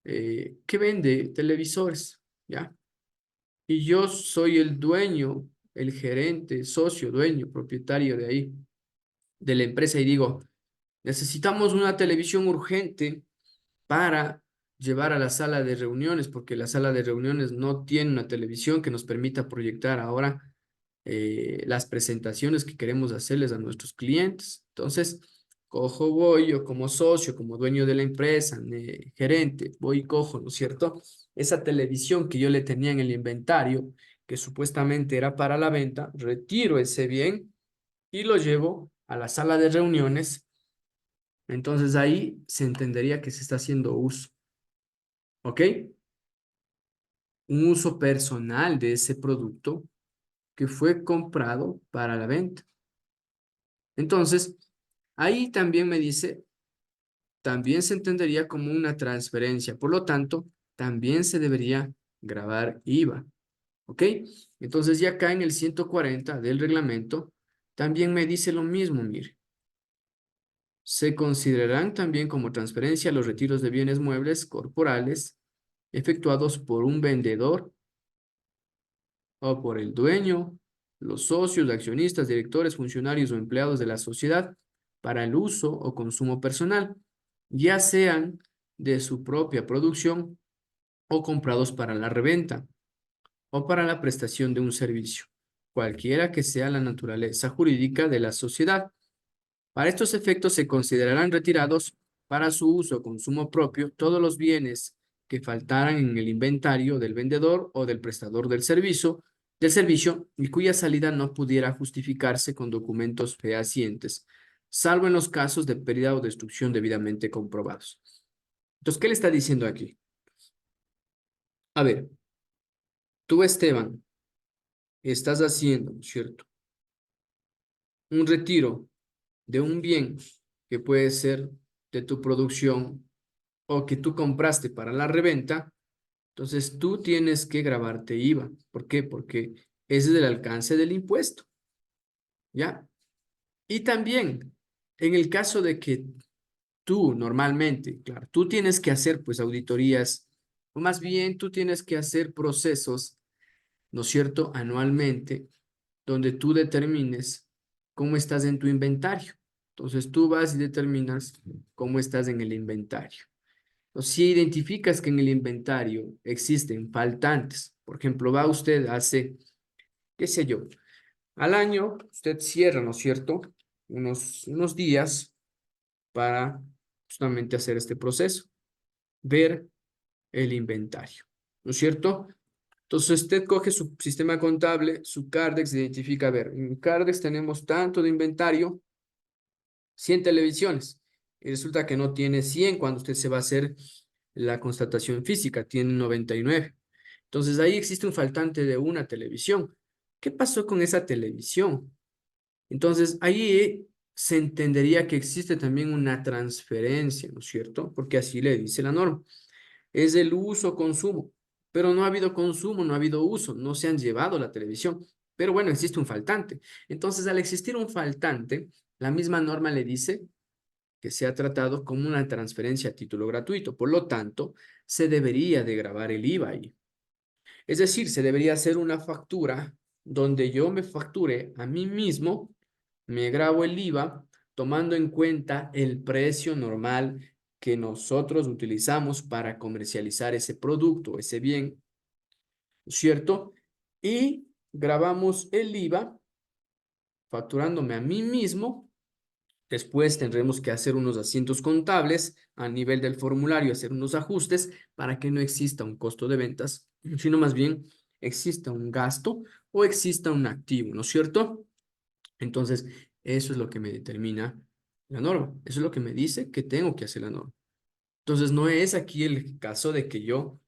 Speaker 1: Que vende televisores, ¿ya? Y yo soy el dueño, el gerente, socio, dueño, propietario de ahí, de la empresa y digo, necesitamos una televisión urgente para llevar a la sala de reuniones, porque la sala de reuniones no tiene una televisión que nos permita proyectar ahora las presentaciones que queremos hacerles a nuestros clientes. Entonces, voy yo como socio, como dueño de la empresa, gerente, voy y cojo, ¿no es cierto? Esa televisión que yo le tenía en el inventario, que supuestamente era para la venta, retiro ese bien y lo llevo a la sala de reuniones. Entonces ahí se entendería que se está haciendo uso, ¿ok? Un uso personal de ese producto que fue comprado para la venta. Entonces, ahí también me dice, también se entendería como una transferencia. Por lo tanto, también se debería grabar IVA, ¿ok? Entonces ya acá en el 140 del reglamento, también me dice lo mismo, mire. Se considerarán también como transferencia los retiros de bienes muebles corporales efectuados por un vendedor o por el dueño, los socios, accionistas, directores, funcionarios o empleados de la sociedad para el uso o consumo personal, ya sean de su propia producción o comprados para la reventa o para la prestación de un servicio, cualquiera que sea la naturaleza jurídica de la sociedad. Para estos efectos se considerarán retirados para su uso o consumo propio todos los bienes que faltaran en el inventario del vendedor o del prestador del servicio y cuya salida no pudiera justificarse con documentos fehacientes, salvo en los casos de pérdida o destrucción debidamente comprobados. Entonces, ¿qué le está diciendo aquí? A ver, tú, Esteban, estás haciendo, ¿cierto? Un retiro de un bien que puede ser de tu producción o que tú compraste para la reventa, Entonces tú tienes que grabarte IVA. ¿Por qué? Porque ese es el alcance del impuesto, ¿ya? Y también, en el caso de que tú normalmente, claro, tú tienes que hacer pues auditorías, o más bien tú tienes que hacer procesos, ¿no es cierto?, anualmente, donde tú determines cómo estás en tu inventario. Entonces tú vas y determinas cómo estás en el inventario. O si identificas que en el inventario existen faltantes, por ejemplo, va usted hace, qué sé yo, al año usted cierra, ¿no es cierto?, unos días para justamente hacer este proceso, ver el inventario, ¿no es cierto? Entonces usted coge su sistema contable, su Cardex, identifica, a ver, en Cardex tenemos tanto de inventario, 100 televisiones, y resulta que no tiene 100 cuando usted se va a hacer la constatación física, tiene 99. Entonces ahí existe un faltante de una televisión. ¿Qué pasó con esa televisión? Entonces ahí se entendería que existe también una transferencia, ¿no es cierto? Porque así le dice la norma. Es el uso-consumo, pero no ha habido consumo, no ha habido uso, no se han llevado la televisión. Pero bueno, existe un faltante. Entonces, al existir un faltante, la misma norma le dice que se ha tratado como una transferencia a título gratuito. Por lo tanto, se debería de grabar el IVA ahí. Es decir, se debería hacer una factura donde yo me facture a mí mismo, me grabo el IVA tomando en cuenta el precio normal que nosotros utilizamos para comercializar ese producto, ese bien, ¿cierto? Y grabamos el IVA facturándome a mí mismo. Después tendremos que hacer unos asientos contables a nivel del formulario, hacer unos ajustes para que no exista un costo de ventas, sino más bien exista un gasto o exista un activo, ¿no es cierto? Entonces, eso es lo que me determina la norma. Eso es lo que me dice que tengo que hacer la norma. Entonces, no es aquí el caso de que yo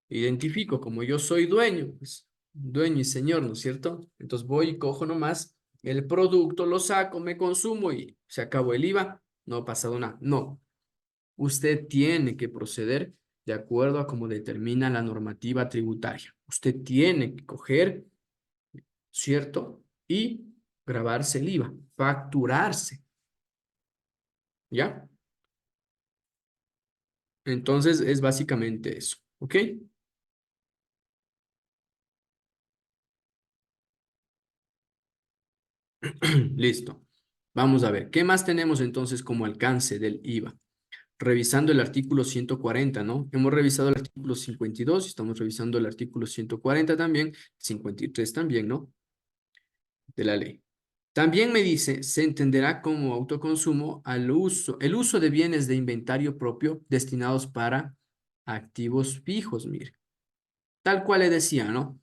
Speaker 1: identifico como yo soy dueño, pues dueño y señor, ¿no es cierto? Entonces voy y cojo nomás el producto, lo saco, me consumo y se acabó el IVA, no ha pasado nada. No, usted tiene que proceder de acuerdo a cómo determina la normativa tributaria. Usted tiene que coger, ¿cierto? Y grabarse el IVA, facturarse, ¿ya? Entonces es básicamente eso, ¿ok? Listo. Vamos a ver, ¿qué más tenemos entonces como alcance del IVA? Revisando el artículo 140, ¿no? Hemos revisado el artículo 52, estamos revisando el artículo 140 también, 53 también, ¿no? De la ley. También me dice, se entenderá como autoconsumo el uso de bienes de inventario propio destinados para activos fijos, mire. Tal cual le decía, ¿no?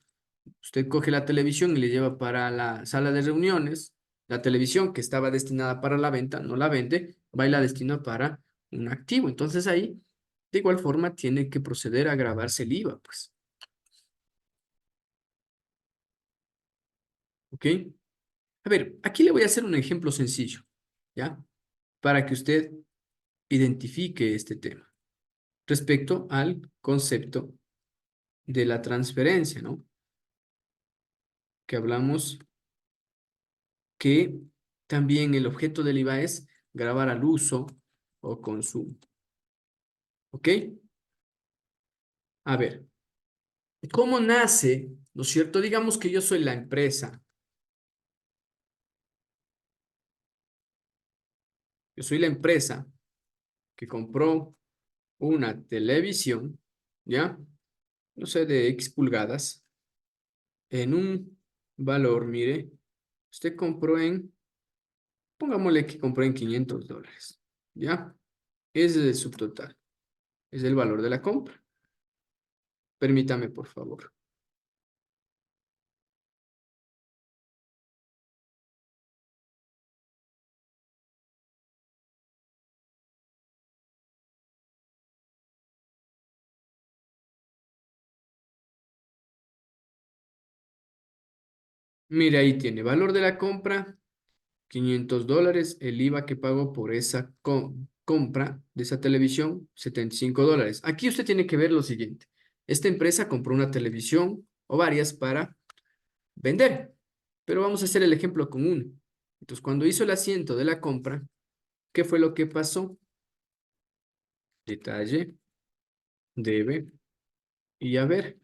Speaker 1: Usted coge la televisión y le lleva para la sala de reuniones. La televisión que estaba destinada para la venta, no la vende, va y la destina para un activo. Entonces ahí, de igual forma, tiene que proceder a grabarse el IVA, pues. ¿Ok? A ver, aquí le voy a hacer un ejemplo sencillo, ¿ya? Para que usted identifique este tema respecto al concepto de la transferencia, ¿no? Que hablamos que también el objeto del IVA es grabar al uso o consumo. ¿Ok? A ver, ¿cómo nace? ¿No es cierto? Digamos que yo soy la empresa. Yo soy la empresa que compró una televisión, ¿ya? No sé, de X pulgadas, en un valor, mire, usted compró en, pongámosle que compró en $500, ¿ya? Ese es el subtotal, es el valor de la compra. Permítame, por favor. Mire, ahí tiene valor de la compra, $500, el IVA que pagó por esa compra de esa televisión, $75. Aquí usted tiene que ver lo siguiente. Esta empresa compró una televisión o varias para vender, pero vamos a hacer el ejemplo con uno. Entonces, cuando hizo el asiento de la compra, ¿qué fue lo que pasó? Detalle, debe y haber.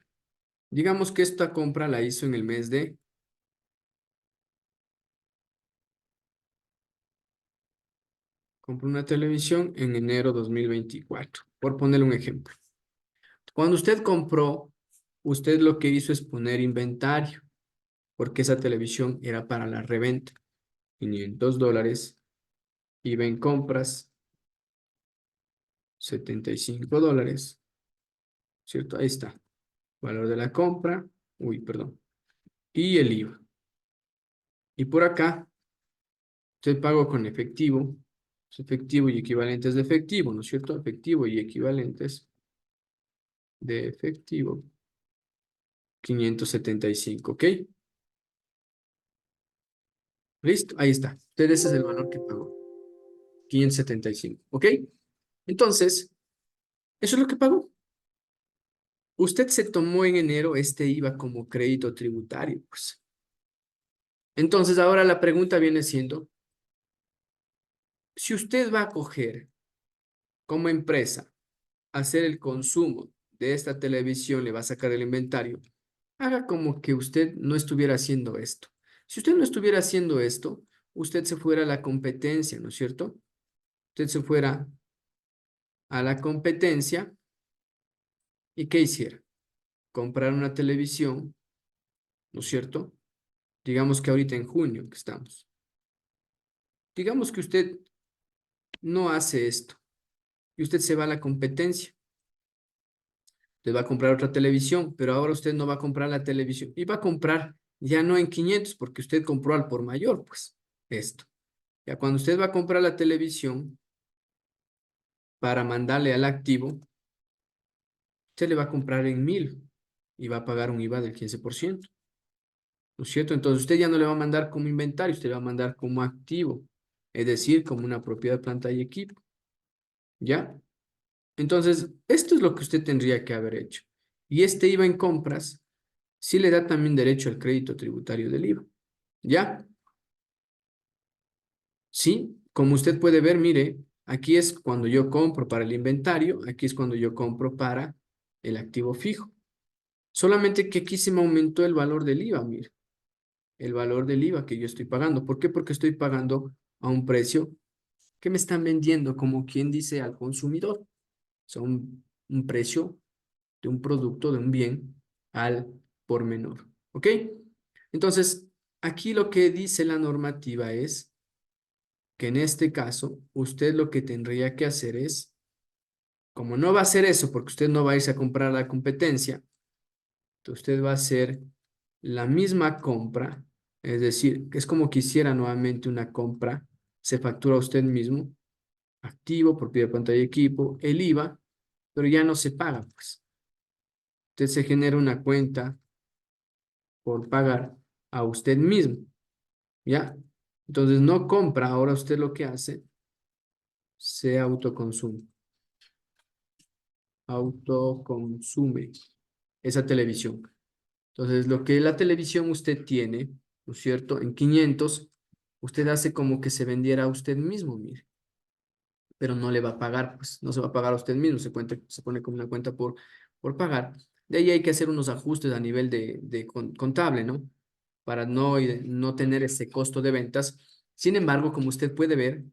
Speaker 1: Digamos que esta compra la hizo en el mes de, compró una televisión en enero 2024, por ponerle un ejemplo. Cuando usted compró, usted lo que hizo es poner inventario, porque esa televisión era para la reventa. $500, iba en compras, $75, ¿cierto? Ahí está. Valor de la compra, uy, perdón. Y el IVA. Y por acá, usted pago con efectivo, efectivo y equivalentes de efectivo, ¿no es cierto? Efectivo y equivalentes de efectivo, 575, ¿ok? ¿Listo? Ahí está. Usted ese es el valor que pagó, 575, ¿ok? Entonces, eso es lo que pagó. Usted se tomó en enero este IVA como crédito tributario, pues. Entonces, ahora la pregunta viene siendo, si usted va a coger como empresa hacer el consumo de esta televisión, le va a sacar el inventario, haga como que usted no estuviera haciendo esto. Si usted no estuviera haciendo esto, usted se fuera a la competencia, ¿no es cierto? Usted se fuera a la competencia y ¿qué hiciera? Comprar una televisión, ¿no es cierto? Digamos que ahorita en junio que estamos. Digamos que usted no hace esto y usted se va a la competencia. Usted va a comprar otra televisión, pero ahora usted no va a comprar la televisión y va a comprar ya no en 500 porque usted compró al por mayor, pues esto. Ya cuando usted va a comprar la televisión para mandarle al activo, usted le va a comprar en 1000 y va a pagar un IVA del 15%, ¿no es cierto? Entonces usted ya no le va a mandar como inventario, usted le va a mandar como activo, es decir, como una propiedad, planta y equipo, ¿ya? Entonces, esto es lo que usted tendría que haber hecho. Y este IVA en compras sí le da también derecho al crédito tributario del IVA, ¿ya? Sí, como usted puede ver, mire, aquí es cuando yo compro para el inventario, aquí es cuando yo compro para el activo fijo. Solamente que aquí se me aumentó el valor del IVA, mire, el valor del IVA que yo estoy pagando. ¿Por qué? Porque estoy pagando a un precio que me están vendiendo, como quien dice, al consumidor. O sea, un precio de un producto, de un bien, al por menor. ¿Ok? Entonces, aquí lo que dice la normativa es que en este caso, usted lo que tendría que hacer es, como no va a hacer eso, porque usted no va a irse a comprar a la competencia, usted va a hacer la misma compra, es decir, que es como que hiciera nuevamente una compra, se factura a usted mismo, activo, propiedad de pantalla y equipo, el IVA, pero ya no se paga, pues. Usted se genera una cuenta por pagar a usted mismo, ¿ya? Entonces no compra, ahora usted lo que hace, se autoconsume esa televisión. Entonces, lo que la televisión usted tiene, ¿no es cierto? En 500, usted hace como que se vendiera a usted mismo, mire, pero no le va a pagar, pues no se va a pagar a usted mismo, se pone como una cuenta por pagar. De ahí hay que hacer unos ajustes a nivel de contable, ¿no? Para no tener ese costo de ventas. Sin embargo, como usted puede ver,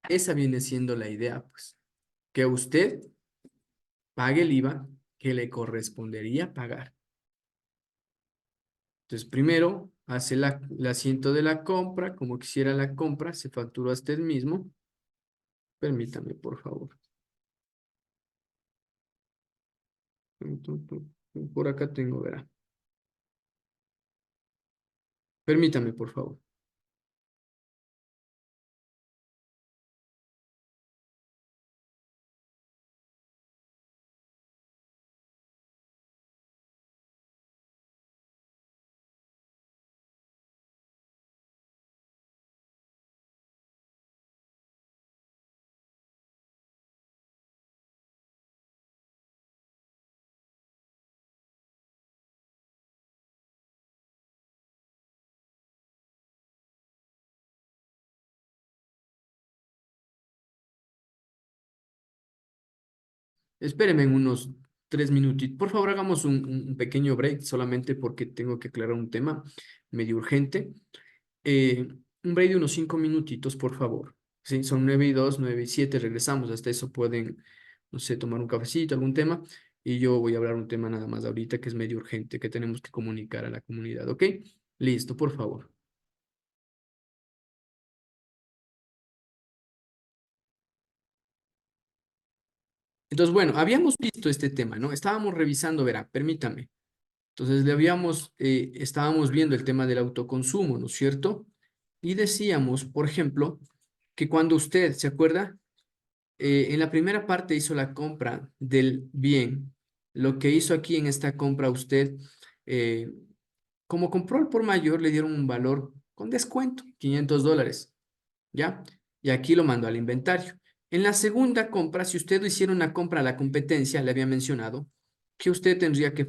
Speaker 1: esa viene siendo la idea, pues, que usted pague el IVA que le correspondería pagar. Entonces, primero hace el asiento de la compra, como quisiera la compra, se factura a usted mismo. Permítame, por favor. Por acá tengo, verá. Permítame, por favor. Espéreme en unos 3 minutitos. Por favor, hagamos un pequeño break solamente porque tengo que aclarar un tema medio urgente. Eh, un break de unos 5 minutitos, por favor. Sí, son 9:02, 9:07. Regresamos. Hasta eso pueden, no sé, tomar un cafecito, algún tema. Y yo voy a hablar un tema nada más ahorita que es medio urgente, que tenemos que comunicar a la comunidad, ¿ok? Listo, por favor. Entonces, bueno, habíamos visto este tema, ¿no? Estábamos revisando, verá, permítame. Entonces, estábamos viendo el tema del autoconsumo, ¿no es cierto? Y decíamos, por ejemplo, que cuando usted, ¿se acuerda? En la primera parte hizo la compra del bien. Lo que hizo aquí en esta compra usted, eh, como compró al por mayor, le dieron un valor con descuento, $500. ¿Ya? Y aquí lo mando al inventario. En la segunda compra, si usted hiciera una compra a la competencia, le había mencionado que usted tendría que...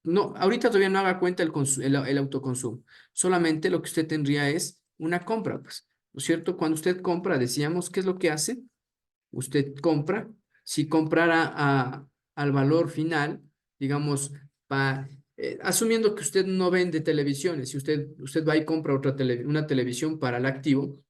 Speaker 1: No, ahorita todavía no haga cuenta el autoconsumo. Solamente lo que usted tendría es una compra, pues. ¿No es cierto? Cuando usted compra, decíamos, ¿qué es lo que hace? Usted compra, si comprara al valor final, digamos, asumiendo que usted no vende televisiones, si usted va y compra una televisión para el activo,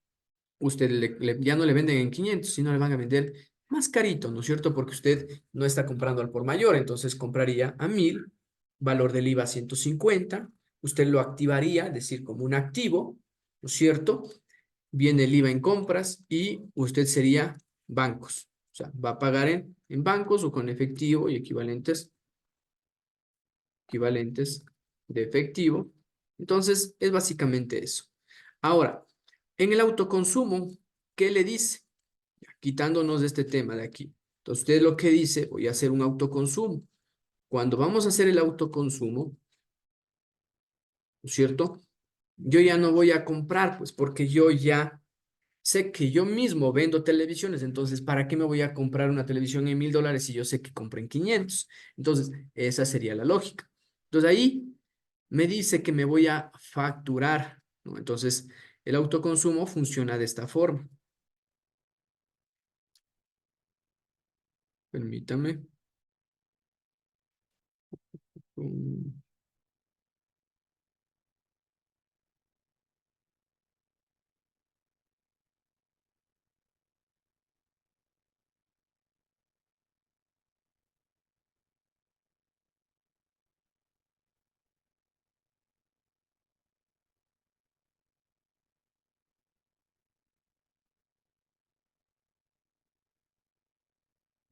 Speaker 1: usted ya no le venden en 500, sino le van a vender más carito, ¿no es cierto? Porque usted no está comprando al por mayor, entonces compraría a 1,000, valor del IVA 150, usted lo activaría, es decir, como un activo, ¿no es cierto? Viene el IVA en compras y usted sería bancos, o sea, va a pagar en bancos o con efectivo y equivalentes de efectivo. Entonces, es básicamente eso. Ahora, en el autoconsumo, ¿qué le dice? Quitándonos de este tema de aquí. Entonces, usted lo que dice, voy a hacer un autoconsumo. Cuando vamos a hacer el autoconsumo, ¿no es cierto? Yo ya no voy a comprar, pues, porque yo ya sé que yo mismo vendo televisiones, entonces, ¿para qué me voy a comprar una televisión en $1,000 si yo sé que compro en 500? Entonces, esa sería la lógica. Entonces, ahí me dice que me voy a facturar, ¿no? Entonces, el autoconsumo funciona de esta forma. Permítame.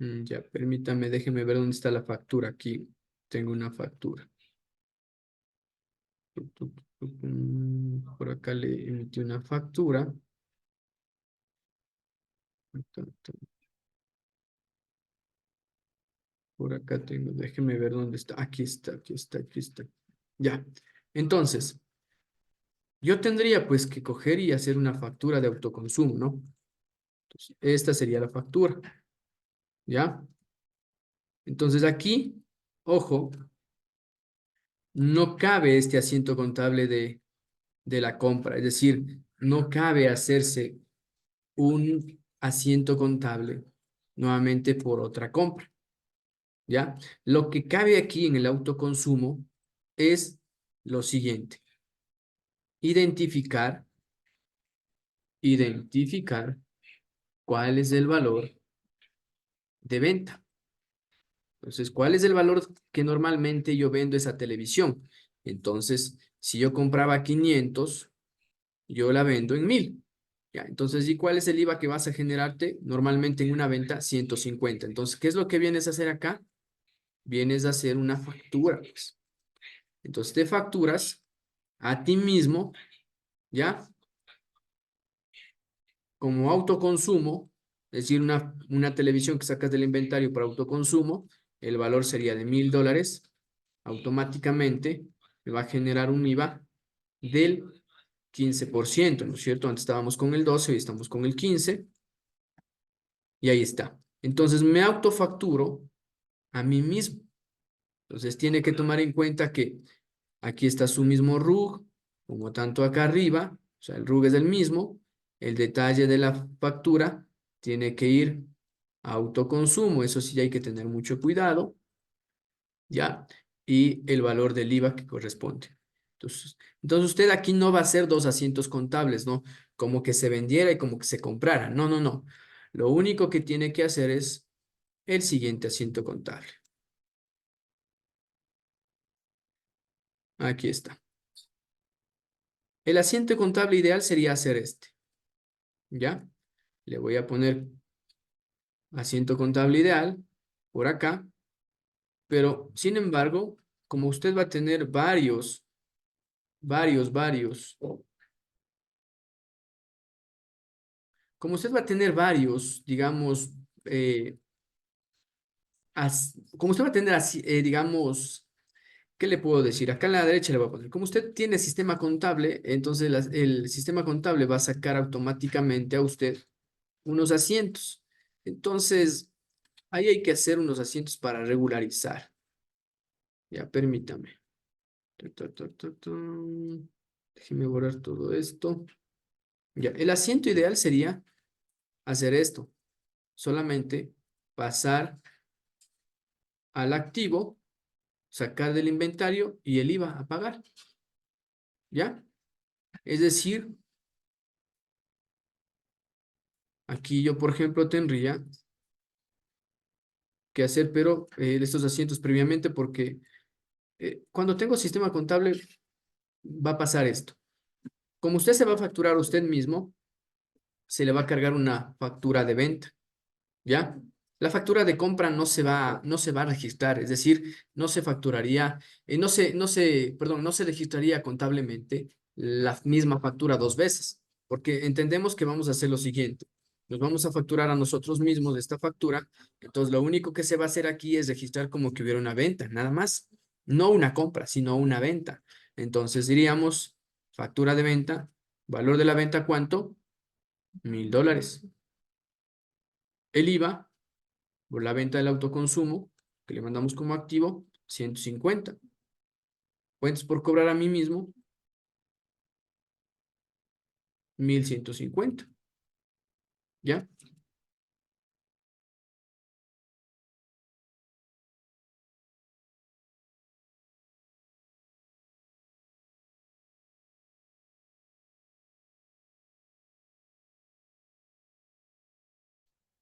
Speaker 1: Mm, ya, permítame, déjeme ver dónde está la factura. Aquí tengo una factura. Por acá le emití una factura. Por acá tengo, déjeme ver dónde está. Aquí está, aquí está, aquí está. Ya. Entonces, yo tendría pues que coger y hacer una factura de autoconsumo, ¿no? Entonces, esta sería la factura, ¿ya? Entonces aquí, ojo, no cabe este asiento contable de la compra, es decir, no cabe hacerse un asiento contable nuevamente por otra compra, ¿ya? Lo que cabe aquí en el autoconsumo es lo siguiente: identificar, identificar cuál es el valor de venta. Entonces, ¿cuál es el valor que normalmente yo vendo esa televisión? Entonces, si yo compraba 500, yo la vendo en 1,000. Ya, entonces, ¿y cuál es el IVA que vas a generarte normalmente en una venta? 150. Entonces, ¿qué es lo que vienes a hacer acá? Vienes a hacer una factura, pues. Entonces, te facturas a ti mismo, ¿ya? Como autoconsumo, es decir, una televisión que sacas del inventario para autoconsumo, el valor sería de $1,000, automáticamente me va a generar un IVA del 15%, ¿no es cierto? Antes estábamos con el 12, hoy estamos con el 15, y ahí está. Entonces me autofacturo a mí mismo. Entonces tiene que tomar en cuenta que aquí está su mismo RUG, como tanto acá arriba, o sea, el RUG es el mismo, el detalle de la factura tiene que ir autoconsumo, eso sí hay que tener mucho cuidado, ¿ya? Y el valor del IVA que corresponde. Entonces usted aquí no va a hacer dos asientos contables, ¿no? Como que se vendiera y como que se comprara. No, no, no. Lo único que tiene que hacer es el siguiente asiento contable. Aquí está. El asiento contable ideal sería hacer este, ¿ya? Le voy a poner asiento contable ideal por acá, pero sin embargo, como usted va a tener varios, como usted va a tener varios, digamos, como usted va a tener así, digamos, ¿qué le puedo decir? Acá en la derecha le voy a poner, como usted tiene sistema contable, entonces el sistema contable va a sacar automáticamente a usted unos asientos. Entonces, ahí hay que hacer unos asientos para regularizar. Ya, permítame. Déjeme borrar todo esto. Ya, el asiento ideal sería hacer esto. Solamente pasar al activo, sacar del inventario y el IVA a pagar. ¿Ya? Es decir, aquí yo, por ejemplo, tendría que hacer, pero estos asientos previamente porque cuando tengo sistema contable va a pasar esto. Como usted se va a facturar usted mismo, se le va a cargar una factura de venta. ¿Ya? La factura de compra no se va a registrar, es decir, no se facturaría, perdón, no se registraría contablemente la misma factura dos veces, porque entendemos que vamos a hacer lo siguiente, nos vamos a facturar a nosotros mismos esta factura, entonces lo único que se va a hacer aquí es registrar como que hubiera una venta, nada más, no una compra, sino una venta. Entonces diríamos, factura de venta, valor de la venta, ¿cuánto? $1000. El IVA por la venta del autoconsumo, que le mandamos como activo, 150. Cuentas por cobrar a mí mismo, 1150. ¿Ya?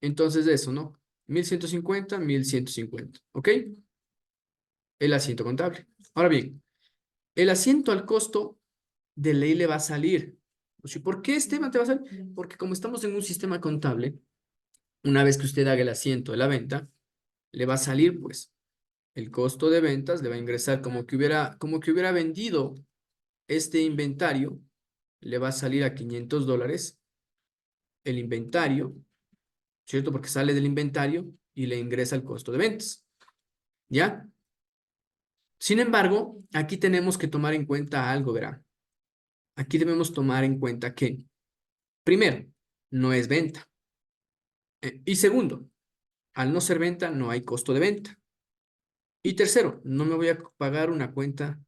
Speaker 1: Entonces eso, ¿no? 1150, 1150. ¿Ok? El asiento contable. Ahora bien, el asiento al costo de ley le va a salir. O sea, ¿por qué Esteban te va a salir? Porque como estamos en un sistema contable, una vez que usted haga el asiento de la venta, le va a salir, pues, el costo de ventas, le va a ingresar como que hubiera vendido este inventario, le va a salir a $500 el inventario, ¿cierto? Porque sale del inventario y le ingresa el costo de ventas, ¿ya? Sin embargo, aquí tenemos que tomar en cuenta algo, verá. Aquí debemos tomar en cuenta que, primero, no es venta. Y segundo, al no ser venta, no hay costo de venta. Y tercero, no me voy a pagar una cuenta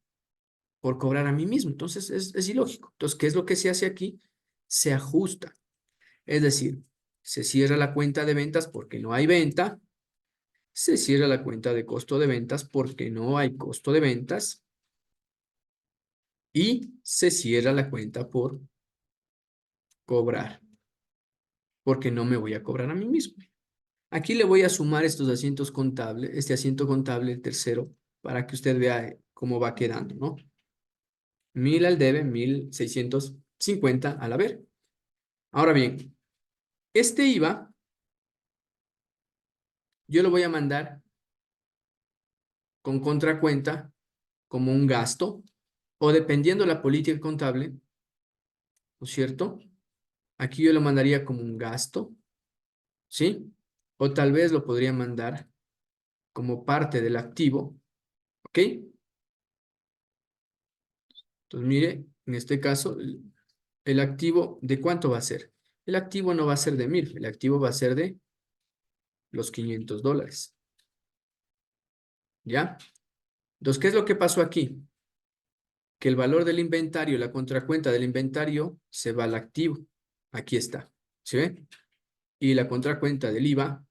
Speaker 1: por cobrar a mí mismo. Entonces, es ilógico. Entonces, ¿qué es lo que se hace aquí? Se ajusta. Es decir, se cierra la cuenta de ventas porque no hay venta, se cierra la cuenta de costo de ventas porque no hay costo de ventas y se cierra la cuenta por cobrar, porque no me voy a cobrar a mí mismo. Aquí le voy a sumar estos asientos contables, este asiento contable, el tercero, para que usted vea cómo va quedando, ¿no? 1000 al debe, 1650 al haber. Ahora bien, este IVA yo lo voy a mandar con contracuenta como un gasto o dependiendo la política contable, ¿no es cierto? Aquí yo lo mandaría como un gasto, ¿sí? O tal vez lo podría mandar como parte del activo, ¿ok? Entonces, mire, en este caso, el activo, ¿de cuánto va a ser? El activo no va a ser de 1000, el activo va a ser de los $500, ¿ya? Entonces, ¿qué es lo que pasó aquí? Que el valor del inventario, la contracuenta del inventario, se va al activo. Aquí está, ¿sí ve? Y la contracuenta del IVA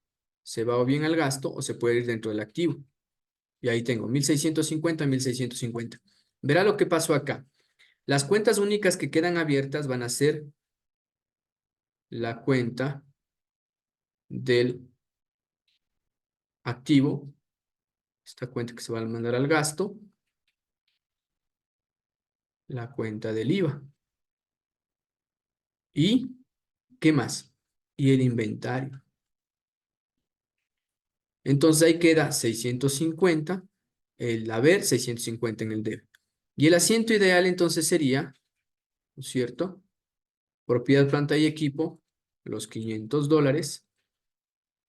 Speaker 1: se va o bien al gasto o se puede ir dentro del activo. Y ahí tengo 1650, 1650. Verá lo que pasó acá. Las cuentas únicas que quedan abiertas van a ser la cuenta del activo, esta cuenta que se va a mandar al gasto, la cuenta del IVA. ¿Y qué más? Y el inventario. Entonces ahí queda 650, el haber, 650 en el debe. Y el asiento ideal entonces sería, ¿no es cierto? Propiedad, planta y equipo, los $500,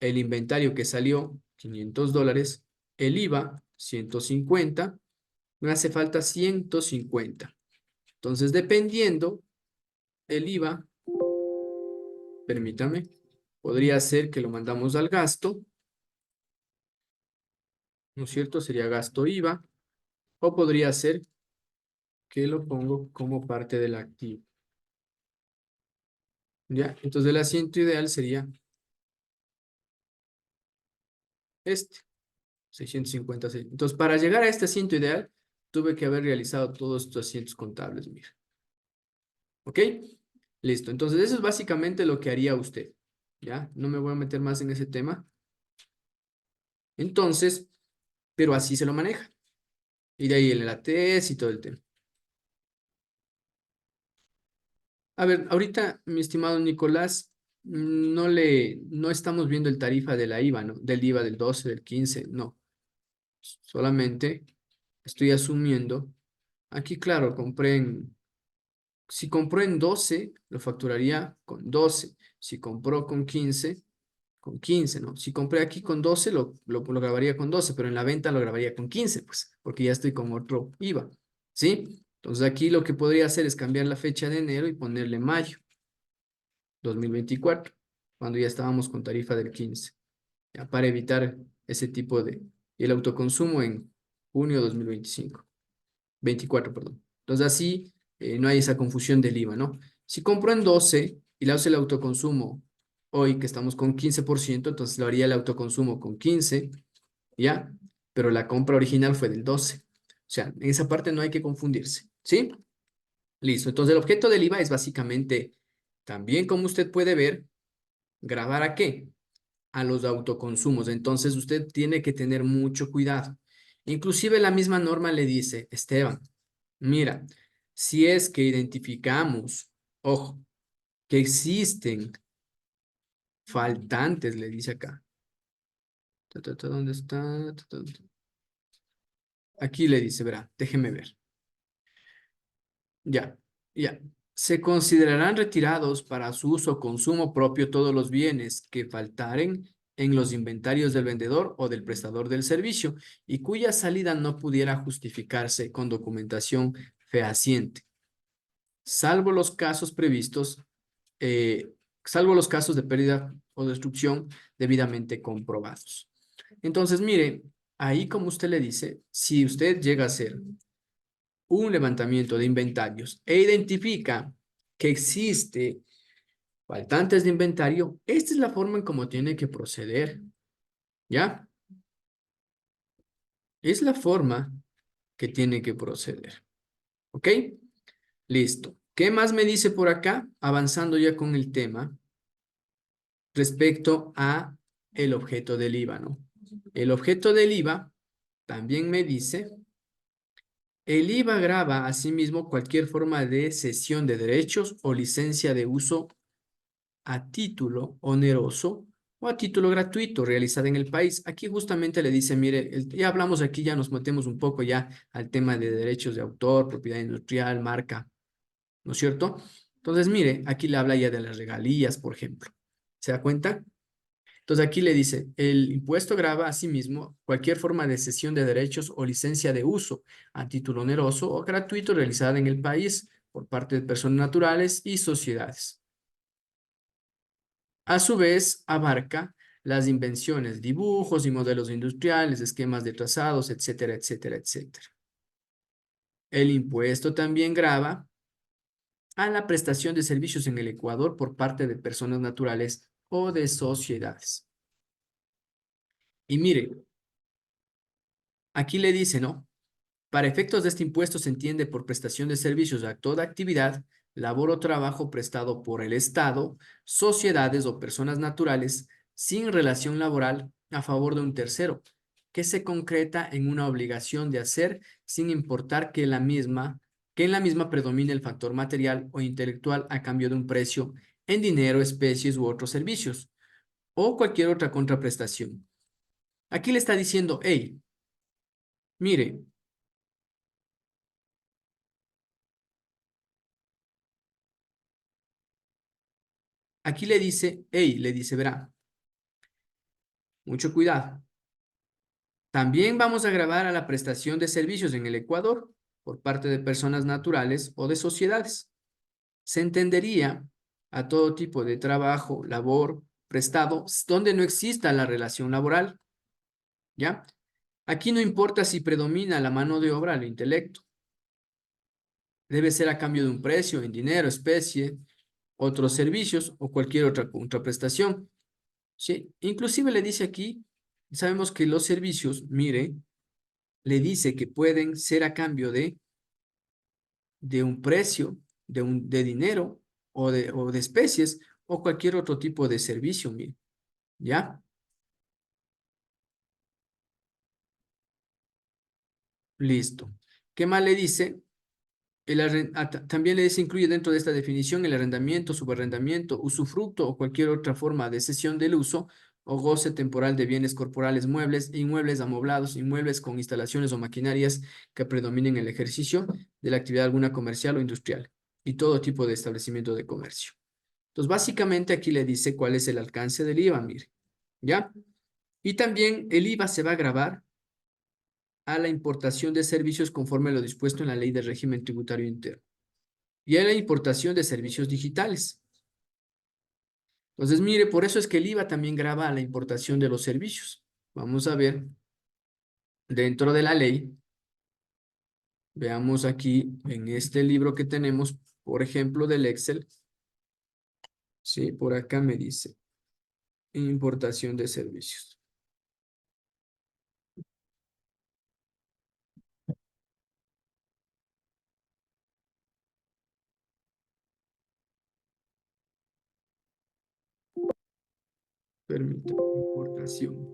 Speaker 1: el inventario que salió, $500, el IVA, 150, me hace falta 150. Entonces, dependiendo el IVA, permítame, podría ser que lo mandamos al gasto, ¿no es cierto? Sería gasto IVA, o podría ser que lo pongo como parte del activo. ¿Ya? Entonces, el asiento ideal sería este, 650. Entonces, para llegar a este asiento ideal, tuve que haber realizado todos estos asientos contables, mira. ¿Ok? Listo. Entonces, eso es básicamente lo que haría usted. ¿Ya? No me voy a meter más en ese tema. Entonces, pero así se lo maneja. Y de ahí el ATS y todo el tema. A ver, ahorita, mi estimado Nicolás, no estamos viendo el tarifa de la IVA, ¿no? Del IVA del 12, del 15, no. Solamente estoy asumiendo. Aquí, claro, si compró en 12, lo facturaría con 12. Si compró con 15, ¿no? Si compré aquí con 12, lo grabaría con 12, pero en la venta lo grabaría con 15, pues, porque ya estoy con otro IVA, ¿sí? Entonces aquí lo que podría hacer es cambiar la fecha de enero y ponerle mayo 2024, cuando ya estábamos con tarifa del 15, ya para evitar ese tipo de... Y el autoconsumo en junio 2025, 24, perdón. Entonces así no hay esa confusión del IVA, ¿no? Si compro en 12 y le hago el autoconsumo hoy que estamos con 15%, entonces lo haría el autoconsumo con 15, ¿ya? Pero la compra original fue del 12. O sea, en esa parte no hay que confundirse, ¿sí? Listo. Entonces el objeto del IVA es básicamente, también como usted puede ver, grabar a qué, a los autoconsumos. Entonces usted tiene que tener mucho cuidado. Inclusive la misma norma le dice, Esteban, mira, si es que identificamos, ojo, que existen faltantes, le dice acá. ¿Dónde está? Aquí le dice, verá, déjeme ver. Ya, ya. Se considerarán retirados para su uso o consumo propio todos los bienes que faltaren en los inventarios del vendedor o del prestador del servicio y cuya salida no pudiera justificarse con documentación fehaciente, salvo los casos previstos, salvo los casos de pérdida o destrucción debidamente comprobados. Entonces, mire, ahí como usted le dice, si usted llega a hacer un levantamiento de inventarios e identifica que existe faltantes de inventario, esta es la forma en cómo tiene que proceder, ¿ya? Es la forma que tiene que proceder, ¿ok? Listo. ¿Qué más me dice por acá? Avanzando ya con el tema respecto a el objeto del IVA, ¿no? El objeto del IVA también me dice, el IVA grava asimismo cualquier forma de cesión de derechos o licencia de uso a título oneroso o a título gratuito realizada en el país. Aquí justamente le dice, mire, ya hablamos aquí, ya nos metemos un poco ya al tema de derechos de autor, propiedad industrial, marca, ¿no es cierto? Entonces, mire, aquí le habla ya de las regalías, por ejemplo. ¿Se da cuenta? Entonces aquí le dice, el impuesto grava asimismo cualquier forma de cesión de derechos o licencia de uso a título oneroso o gratuito realizada en el país por parte de personas naturales y sociedades. A su vez, abarca las invenciones, dibujos y modelos industriales, esquemas de trazados, etcétera, etcétera, etcétera. El impuesto también grava a la prestación de servicios en el Ecuador por parte de personas naturales o de sociedades. Y mire, aquí le dice, ¿no? Para efectos de este impuesto se entiende por prestación de servicios a toda actividad, labor o trabajo prestado por el Estado, sociedades o personas naturales sin relación laboral a favor de un tercero, que se concreta en una obligación de hacer sin importar que en la misma predomine el factor material o intelectual a cambio de un precio en dinero, especies u otros servicios, o cualquier otra contraprestación. Aquí le está diciendo, hey, mire, aquí le dice, hey, le dice, verá, mucho cuidado. También vamos a gravar a la prestación de servicios en el Ecuador por parte de personas naturales o de sociedades. Se entendería a todo tipo de trabajo, labor, prestado, donde no exista la relación laboral, ¿ya? Aquí no importa si predomina la mano de obra o el intelecto. Debe ser a cambio de un precio en dinero, especie, otros servicios o cualquier otra contraprestación. ¿Sí? Inclusive le dice aquí, sabemos que los servicios, mire, le dice que pueden ser a cambio de un precio, de dinero o de especies o cualquier otro tipo de servicio, mire, ¿ya? Listo. ¿Qué más le dice? También le dice, incluye dentro de esta definición el arrendamiento, subarrendamiento, usufructo o cualquier otra forma de cesión del uso o goce temporal de bienes corporales muebles, inmuebles amoblados, inmuebles con instalaciones o maquinarias que predominen el ejercicio de la actividad alguna comercial o industrial y todo tipo de establecimiento de comercio. Entonces, básicamente aquí le dice cuál es el alcance del IVA, mire, ¿ya? Y también el IVA se va a gravar a la importación de servicios conforme a lo dispuesto en la Ley de Régimen Tributario Interno y a la importación de servicios digitales. Entonces, mire, por eso es que el IVA también grava a la importación de los servicios. Vamos a ver dentro de la ley, veamos aquí en este libro que tenemos, por ejemplo, del Excel, ¿sí? Por acá me dice importación de servicios. Permítame, importación.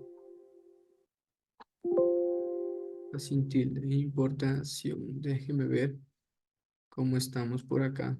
Speaker 1: Sin tilde, importación. Déjeme ver cómo estamos por acá.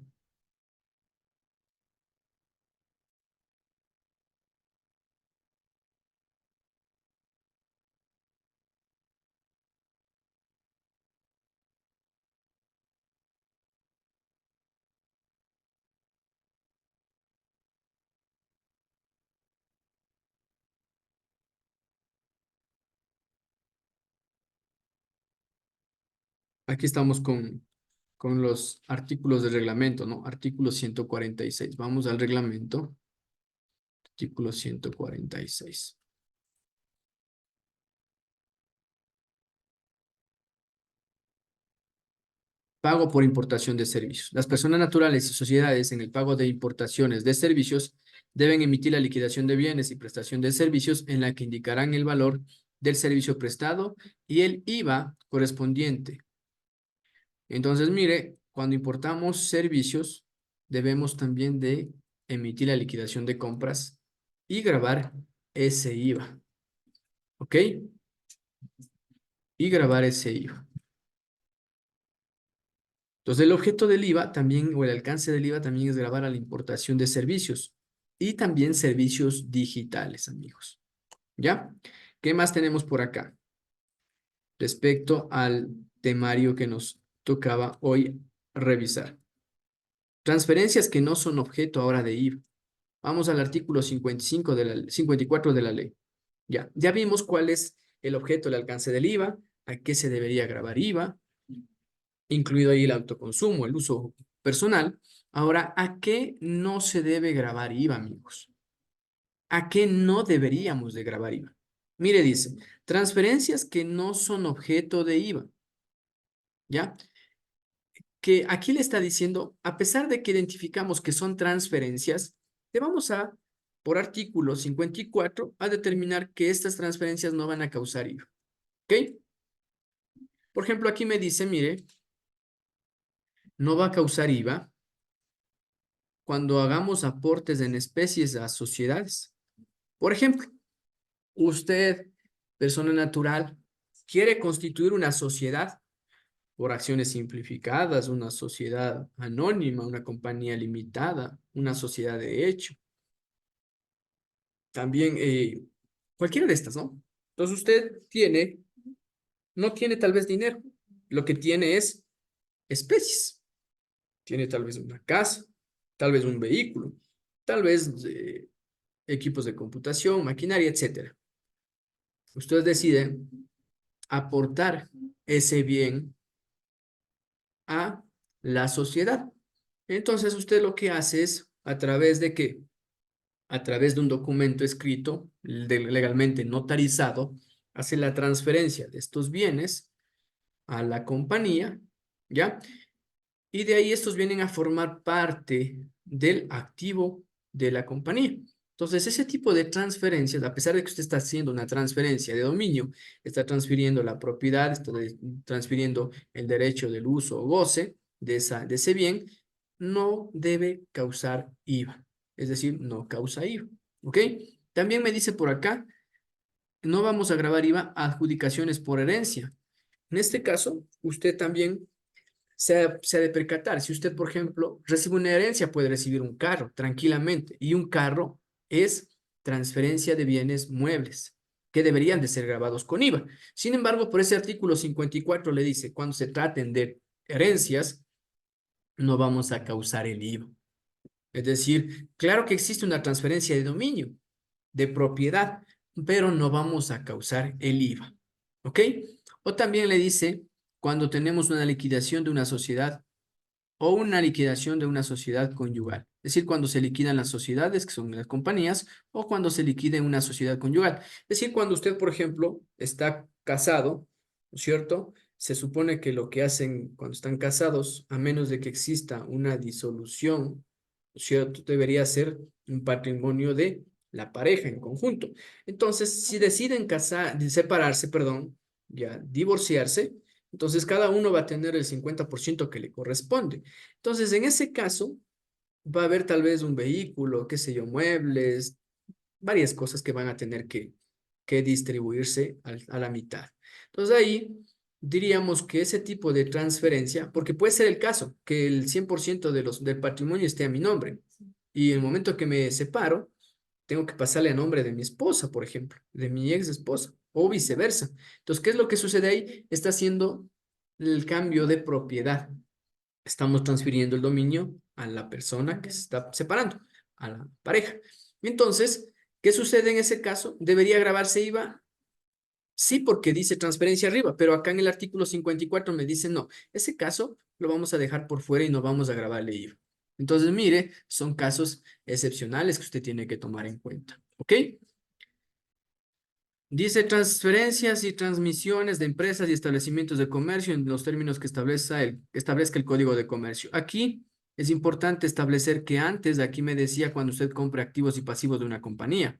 Speaker 1: Aquí estamos con los artículos del reglamento, ¿no? Artículo 146. Vamos al reglamento. Artículo 146. Pago por importación de servicios. Las personas naturales y sociedades en el pago de importaciones de servicios deben emitir la liquidación de bienes y prestación de servicios en la que indicarán el valor del servicio prestado y el IVA correspondiente. Entonces, mire, cuando importamos servicios, debemos también de emitir la liquidación de compras y gravar ese IVA. ¿Ok? Y grabar ese IVA. Entonces, el objeto del IVA también, o el alcance del IVA también es gravar a la importación de servicios y también servicios digitales, amigos. ¿Ya? ¿Qué más tenemos por acá? Respecto al temario que nos tocaba hoy revisar. Transferencias que no son objeto ahora de IVA. Vamos al artículo 55 de la, 54 de la ley. Ya vimos cuál es el objeto, el alcance del IVA, a qué se debería grabar IVA, incluido ahí el autoconsumo, el uso personal. Ahora, ¿a qué no se debe grabar IVA, amigos? ¿A qué no deberíamos de grabar IVA? Mire, dice, transferencias que no son objeto de IVA, ¿ya? Que aquí le está diciendo, a pesar de que identificamos que son transferencias, te vamos a por artículo 54 a determinar que estas transferencias no van a causar IVA. ¿Ok? Por ejemplo, aquí me dice, mire, no va a causar IVA cuando hagamos aportes en especies a sociedades. Por ejemplo, usted, persona natural, quiere constituir una sociedad por acciones simplificadas, una sociedad anónima, una compañía limitada, una sociedad de hecho. También cualquiera de estas, ¿no? Entonces usted no tiene tal vez dinero, lo que tiene es especies. Tiene tal vez una casa, tal vez un vehículo, tal vez equipos de computación, maquinaria, etcétera. Usted decide aportar ese bien a la sociedad. Entonces usted lo que hace es, ¿a través de qué? A través de un documento escrito, legalmente notarizado, hace la transferencia de estos bienes a la compañía, ¿ya? Y de ahí estos vienen a formar parte del activo de la compañía. Entonces, ese tipo de transferencias, a pesar de que usted está haciendo una transferencia de dominio, está transfiriendo la propiedad, está transfiriendo el derecho del uso o goce de ese bien, no debe causar IVA. Es decir, no causa IVA. ¿Ok? También me dice por acá, no vamos a grabar IVA a adjudicaciones por herencia. En este caso, usted también se ha de percatar. Si usted, por ejemplo, recibe una herencia, puede recibir un carro tranquilamente. Y un carro es transferencia de bienes muebles que deberían de ser grabados con IVA. Sin embargo, por ese artículo 54 le dice, cuando se traten de herencias, no vamos a causar el IVA. Es decir, claro que existe una transferencia de dominio, de propiedad, pero no vamos a causar el IVA. ¿Ok? O también le dice, cuando tenemos una liquidación de una sociedad o una liquidación de una sociedad conyugal. Es decir, cuando se liquidan las sociedades, que son las compañías, o cuando se liquida una sociedad conyugal. Es decir, cuando usted, por ejemplo, está casado, ¿no es cierto? Se supone que lo que hacen cuando están casados, a menos de que exista una disolución, ¿no es cierto? Debería ser un patrimonio de la pareja en conjunto. Entonces, si deciden separarse, perdón, ya divorciarse, entonces cada uno va a tener el 50% que le corresponde. Entonces, en ese caso, va a haber tal vez un vehículo, qué sé yo, muebles, varias cosas que van a tener que distribuirse a la mitad. Entonces ahí diríamos que ese tipo de transferencia, porque puede ser el caso, que el 100% del patrimonio esté a mi nombre, y en el momento que me separo, tengo que pasarle a nombre de mi esposa, por ejemplo, de mi ex esposa, o viceversa. Entonces, ¿qué es lo que sucede ahí? Está haciendo el cambio de propiedad. Estamos transfiriendo el dominio a la persona que se está separando, a la pareja. Entonces, ¿qué sucede en ese caso? ¿Debería grabarse IVA? Sí, porque dice transferencia arriba, pero acá en el artículo 54 me dice no. Ese caso lo vamos a dejar por fuera y no vamos a grabarle IVA. Entonces, mire, son casos excepcionales que usted tiene que tomar en cuenta. ¿Ok? Dice transferencias y transmisiones de empresas y establecimientos de comercio en los términos que establezca el Código de Comercio. Aquí es importante establecer que antes, aquí me decía cuando usted compra activos y pasivos de una compañía,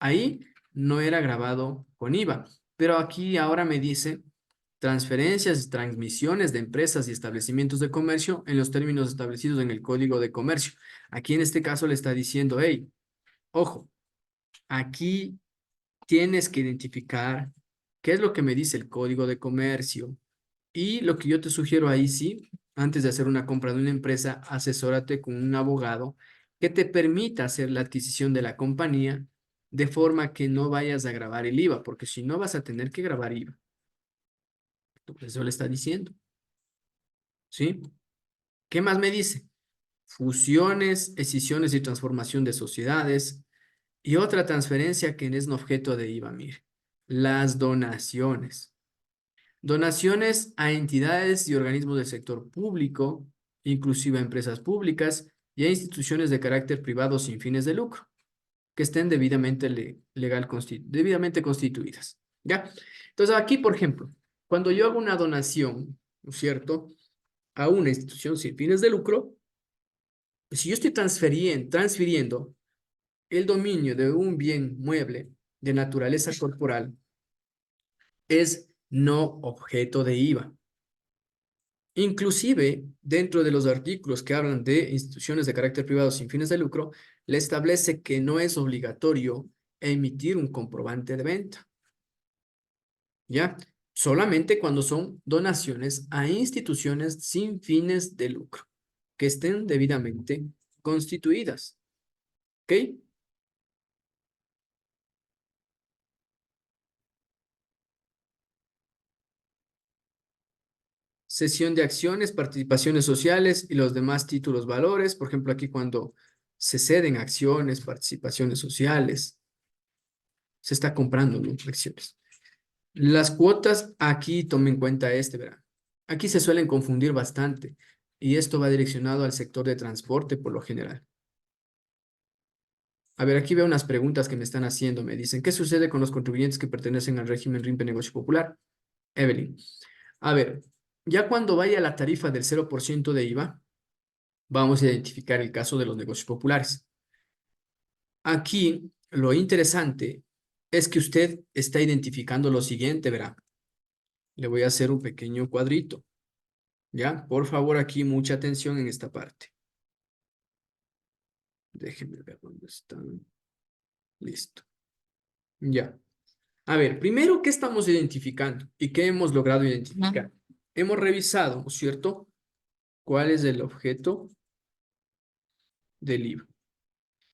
Speaker 1: ahí no era grabado con IVA, pero aquí ahora me dice transferencias y transmisiones de empresas y establecimientos de comercio en los términos establecidos en el Código de Comercio. Aquí en este caso le está diciendo, hey, ojo, aquí tienes que identificar qué es lo que me dice el Código de Comercio. Y lo que yo te sugiero ahí, sí, antes de hacer una compra de una empresa, asesórate con un abogado que te permita hacer la adquisición de la compañía de forma que no vayas a grabar el IVA, porque si no vas a tener que grabar IVA. Entonces, eso le está diciendo, ¿sí? ¿Qué más me dice? Fusiones, escisiones y transformación de sociedades. Y otra transferencia que no es un objeto de IVA, mire, las donaciones. Donaciones a entidades y organismos del sector público, inclusive a empresas públicas y a instituciones de carácter privado sin fines de lucro, que estén debidamente constituidas. ¿Ya? Entonces, aquí, por ejemplo, cuando yo hago una donación, ¿no es cierto?, a una institución sin fines de lucro, si yo estoy transfiriendo el dominio de un bien mueble de naturaleza corporal es no objeto de IVA. Inclusive, dentro de los artículos que hablan de instituciones de carácter privado sin fines de lucro, le establece que no es obligatorio emitir un comprobante de venta, ¿ya? Solamente cuando son donaciones a instituciones sin fines de lucro, que estén debidamente constituidas, ¿ok? Cesión de acciones, participaciones sociales y los demás títulos valores. Por ejemplo, aquí cuando se ceden acciones, participaciones sociales, se está comprando, ¿no? Acciones. Las cuotas, aquí tomen en cuenta este, verán. Aquí se suelen confundir bastante y esto va direccionado al sector de transporte por lo general. A ver, aquí veo unas preguntas que me están haciendo. Me dicen, ¿qué sucede con los contribuyentes que pertenecen al régimen RIMPE Negocio Popular? Evelyn. A ver, ya cuando vaya la tarifa del 0% de IVA, vamos a identificar el caso de los negocios populares. Aquí, lo interesante es que usted está identificando lo siguiente, verá. Le voy a hacer un pequeño cuadrito, ¿ya? Por favor, aquí mucha atención en esta parte. Déjenme ver dónde está. Listo. Ya. A ver, primero, ¿qué estamos identificando y qué hemos logrado identificar? Hemos revisado, ¿no es cierto? ¿Cuál es el objeto del IVA?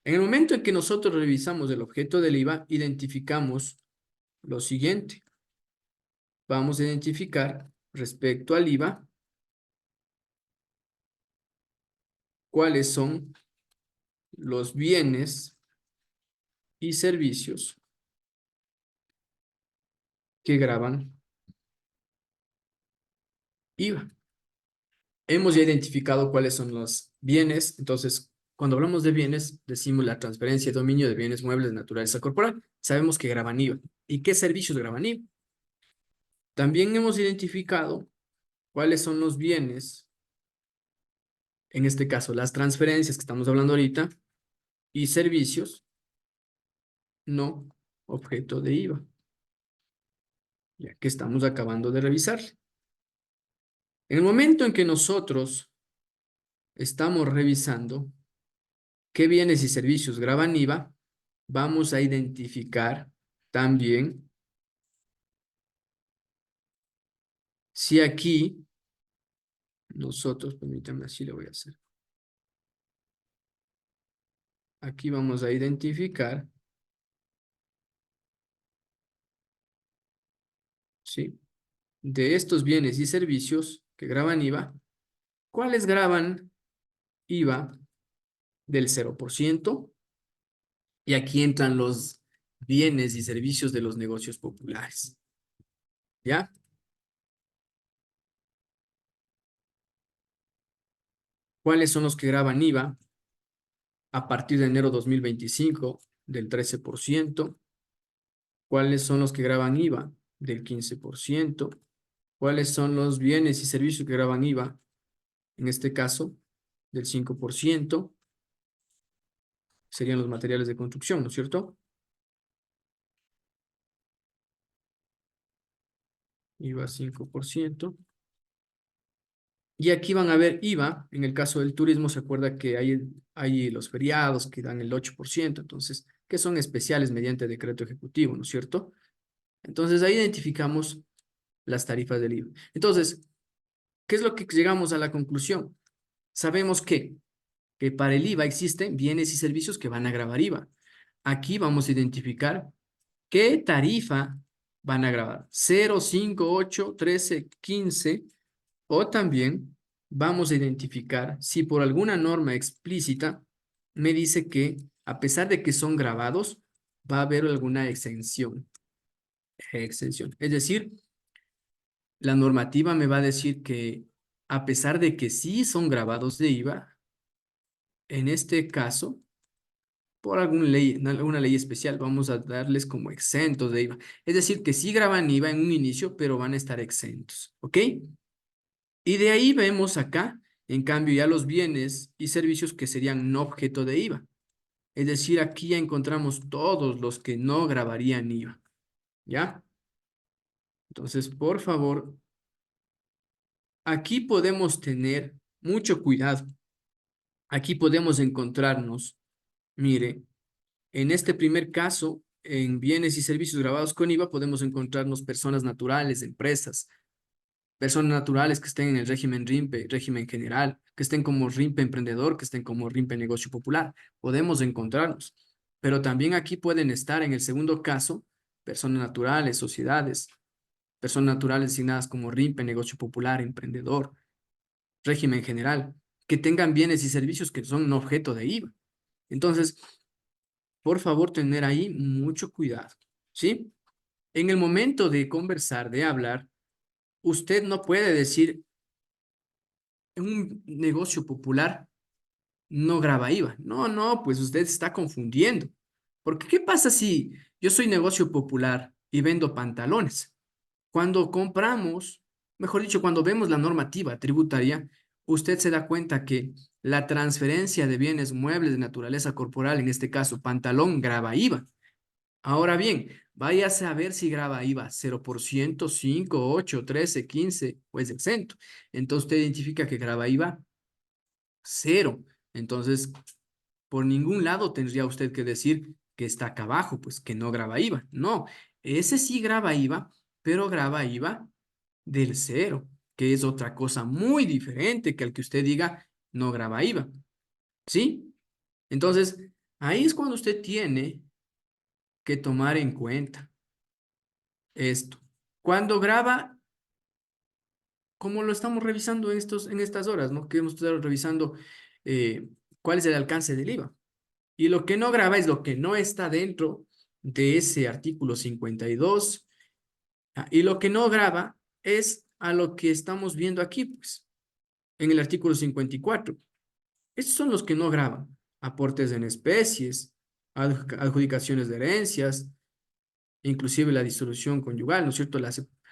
Speaker 1: En el momento en que nosotros revisamos el objeto del IVA, identificamos lo siguiente. Vamos a identificar respecto al IVA cuáles son los bienes y servicios que graban IVA. Hemos ya identificado cuáles son los bienes, entonces cuando hablamos de bienes decimos la transferencia y dominio de bienes muebles de naturaleza corporal. Sabemos que graban IVA. ¿Y qué servicios graban IVA? También hemos identificado cuáles son los bienes, en este caso las transferencias que estamos hablando ahorita, y servicios no objeto de IVA, ya que estamos acabando de revisar. En el momento en que nosotros estamos revisando qué bienes y servicios graban IVA, vamos a identificar también si aquí nosotros, permítanme, así lo voy a hacer. Aquí vamos a identificar, ¿sí? De estos bienes y servicios que graban IVA, ¿cuáles graban IVA del 0%? Y aquí entran los bienes y servicios de los negocios populares, ¿ya? ¿Cuáles son los que graban IVA a partir de enero 2025 del 13%? ¿Cuáles son los que graban IVA del 15%? ¿Cuáles son los bienes y servicios que graban IVA, en este caso, del 5%? Serían los materiales de construcción, ¿no es cierto? IVA 5%. Y aquí van a ver IVA, en el caso del turismo, se acuerda que hay los feriados que dan el 8%, entonces, que son especiales mediante decreto ejecutivo, ¿no es cierto? Entonces, ahí identificamos las tarifas del IVA. Entonces, ¿qué es lo que llegamos a la conclusión? Sabemos que para el IVA existen bienes y servicios que van a gravar IVA. Aquí vamos a identificar qué tarifa van a grabar. 0, 5, 8, 13, 15. O también vamos a identificar si por alguna norma explícita me dice que a pesar de que son grabados, va a haber alguna exención. Exención. Es decir, la normativa me va a decir que a pesar de que sí son grabados de IVA, en este caso, por alguna ley especial, vamos a darles como exentos de IVA. Es decir, que sí graban IVA en un inicio, pero van a estar exentos. ¿Ok? Y de ahí vemos acá, en cambio, ya los bienes y servicios que serían no objeto de IVA. Es decir, aquí ya encontramos todos los que no grabarían IVA, ¿ya? Entonces, por favor, aquí podemos tener mucho cuidado. Aquí podemos encontrarnos, mire, en este primer caso, en bienes y servicios grabados con IVA, podemos encontrarnos personas naturales, empresas, personas naturales que estén en el régimen RIMPE, régimen general, que estén como RIMPE emprendedor, que estén como RIMPE negocio popular. Podemos encontrarnos. Pero también aquí pueden estar en el segundo caso, personas naturales, sociedades, personas naturales designadas como RIMPE, negocio popular, emprendedor, régimen general, que tengan bienes y servicios que son objeto de IVA. Entonces, por favor, tener ahí mucho cuidado, ¿sí? En el momento de conversar, de hablar, usted no puede decir un negocio popular no graba IVA. No, no, pues usted está confundiendo. Porque ¿qué pasa si yo soy negocio popular y vendo pantalones? Cuando compramos, mejor dicho, cuando vemos la normativa tributaria, usted se da cuenta que la transferencia de bienes muebles de naturaleza corporal, en este caso pantalón, grava IVA. Ahora bien, váyase a ver si grava IVA 0%, 5, 8, 13, 15 o es exento. Entonces usted identifica que grava IVA cero. Entonces, por ningún lado tendría usted que decir que está acá abajo, pues que no graba IVA. No, ese sí graba IVA, pero graba IVA del cero, que es otra cosa muy diferente que al que usted diga no graba IVA. ¿Sí? Entonces, ahí es cuando usted tiene que tomar en cuenta esto. Cuando graba, como lo estamos revisando en estas horas, ¿no? Que hemos estado revisando cuál es el alcance del IVA. Y lo que no graba es lo que no está dentro de ese artículo 52. Y lo que no graba es a lo que estamos viendo aquí, pues, en el artículo 54. Estos son los que no graban. Aportes en especies, adjudicaciones de herencias, inclusive la disolución conyugal, ¿no es cierto?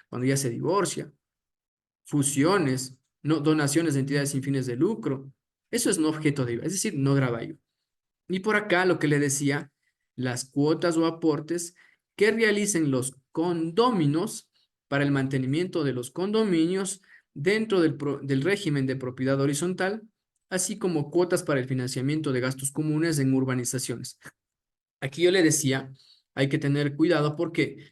Speaker 1: Cuando ya se divorcia, fusiones, no, donaciones de entidades sin fines de lucro. Eso es no objeto de IVA, es decir, no graba IVA. Y por acá lo que le decía, las cuotas o aportes que realicen los condóminos para el mantenimiento de los condominios dentro del régimen de propiedad horizontal, así como cuotas para el financiamiento de gastos comunes en urbanizaciones. Aquí yo le decía, hay que tener cuidado porque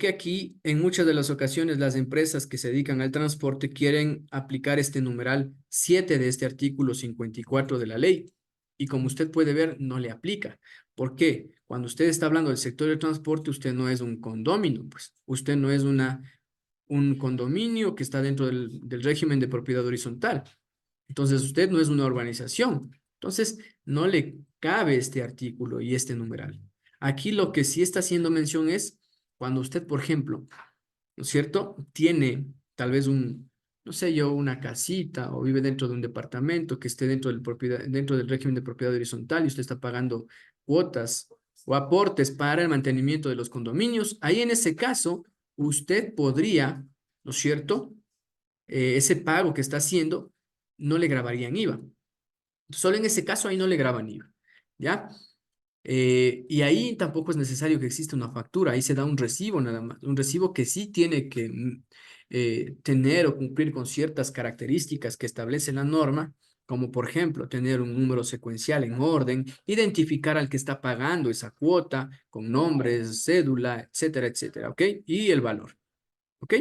Speaker 1: aquí en muchas de las ocasiones las empresas que se dedican al transporte quieren aplicar este numeral 7 de este artículo 54 de la ley. Y como usted puede ver, no le aplica. ¿Por qué? Cuando usted está hablando del sector del transporte, usted no es un condominio, pues usted no es un condominio que está dentro del régimen de propiedad horizontal. Entonces, usted no es una urbanización. Entonces, no le cabe este artículo y este numeral. Aquí lo que sí está haciendo mención es cuando usted, por ejemplo, ¿no es cierto? Tiene tal vez no sé yo, una casita o vive dentro de un departamento que esté dentro del régimen de propiedad horizontal y usted está pagando cuotas o aportes para el mantenimiento de los condominios. Ahí en ese caso, usted podría, ¿no es cierto? Ese pago que está haciendo no le grabarían IVA. Solo en ese caso ahí no le graban IVA, ¿ya? Y ahí tampoco es necesario que exista una factura, ahí se da un recibo nada más, un recibo que sí tiene que tener o cumplir con ciertas características que establece la norma, como por ejemplo tener un número secuencial en orden, identificar al que está pagando esa cuota con nombres, cédula, etcétera, etcétera, ¿ok? Y el valor, ¿ok?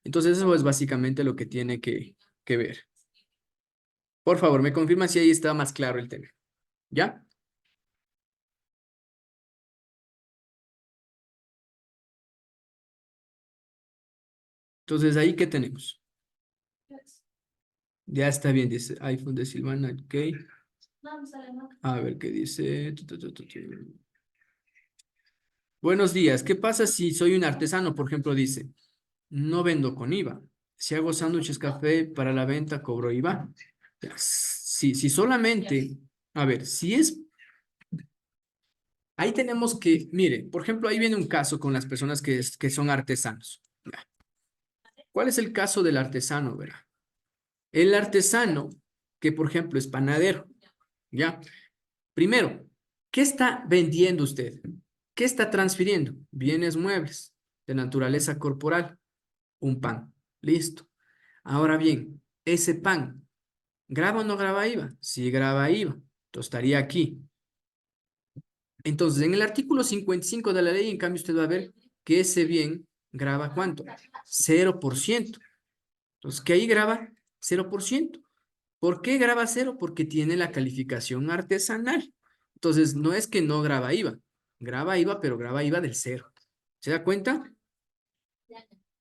Speaker 1: Entonces eso es básicamente lo que tiene que ver. Por favor, me confirma si ahí está más claro el tema. ¿Ya? Entonces, ¿ahí qué tenemos? Ya está bien, dice iPhone de Silvana, ok. A ver qué dice. Buenos días, ¿qué pasa si soy un artesano? Por ejemplo, dice, no vendo con IVA. Si hago sándwiches café para la venta, cobro IVA. Si solamente, a ver, si es, ahí tenemos que, mire, por ejemplo, ahí viene un caso con las personas que son artesanos. Ya. ¿Cuál es el caso del artesano, verá? El artesano, que por ejemplo es panadero, ¿ya? Primero, ¿qué está vendiendo usted? ¿Qué está transfiriendo? Bienes muebles de naturaleza corporal, un pan. Listo. Ahora bien, ese pan, ¿graba o no graba IVA? Sí graba IVA. Entonces estaría aquí. Entonces, en el artículo 55 de la ley, en cambio, usted va a ver que ese bien graba ¿cuánto? 0%. Entonces, que ahí graba 0%. ¿Por qué graba cero? Porque tiene la calificación artesanal. Entonces, no es que no graba IVA, pero graba IVA del cero. ¿Se da cuenta?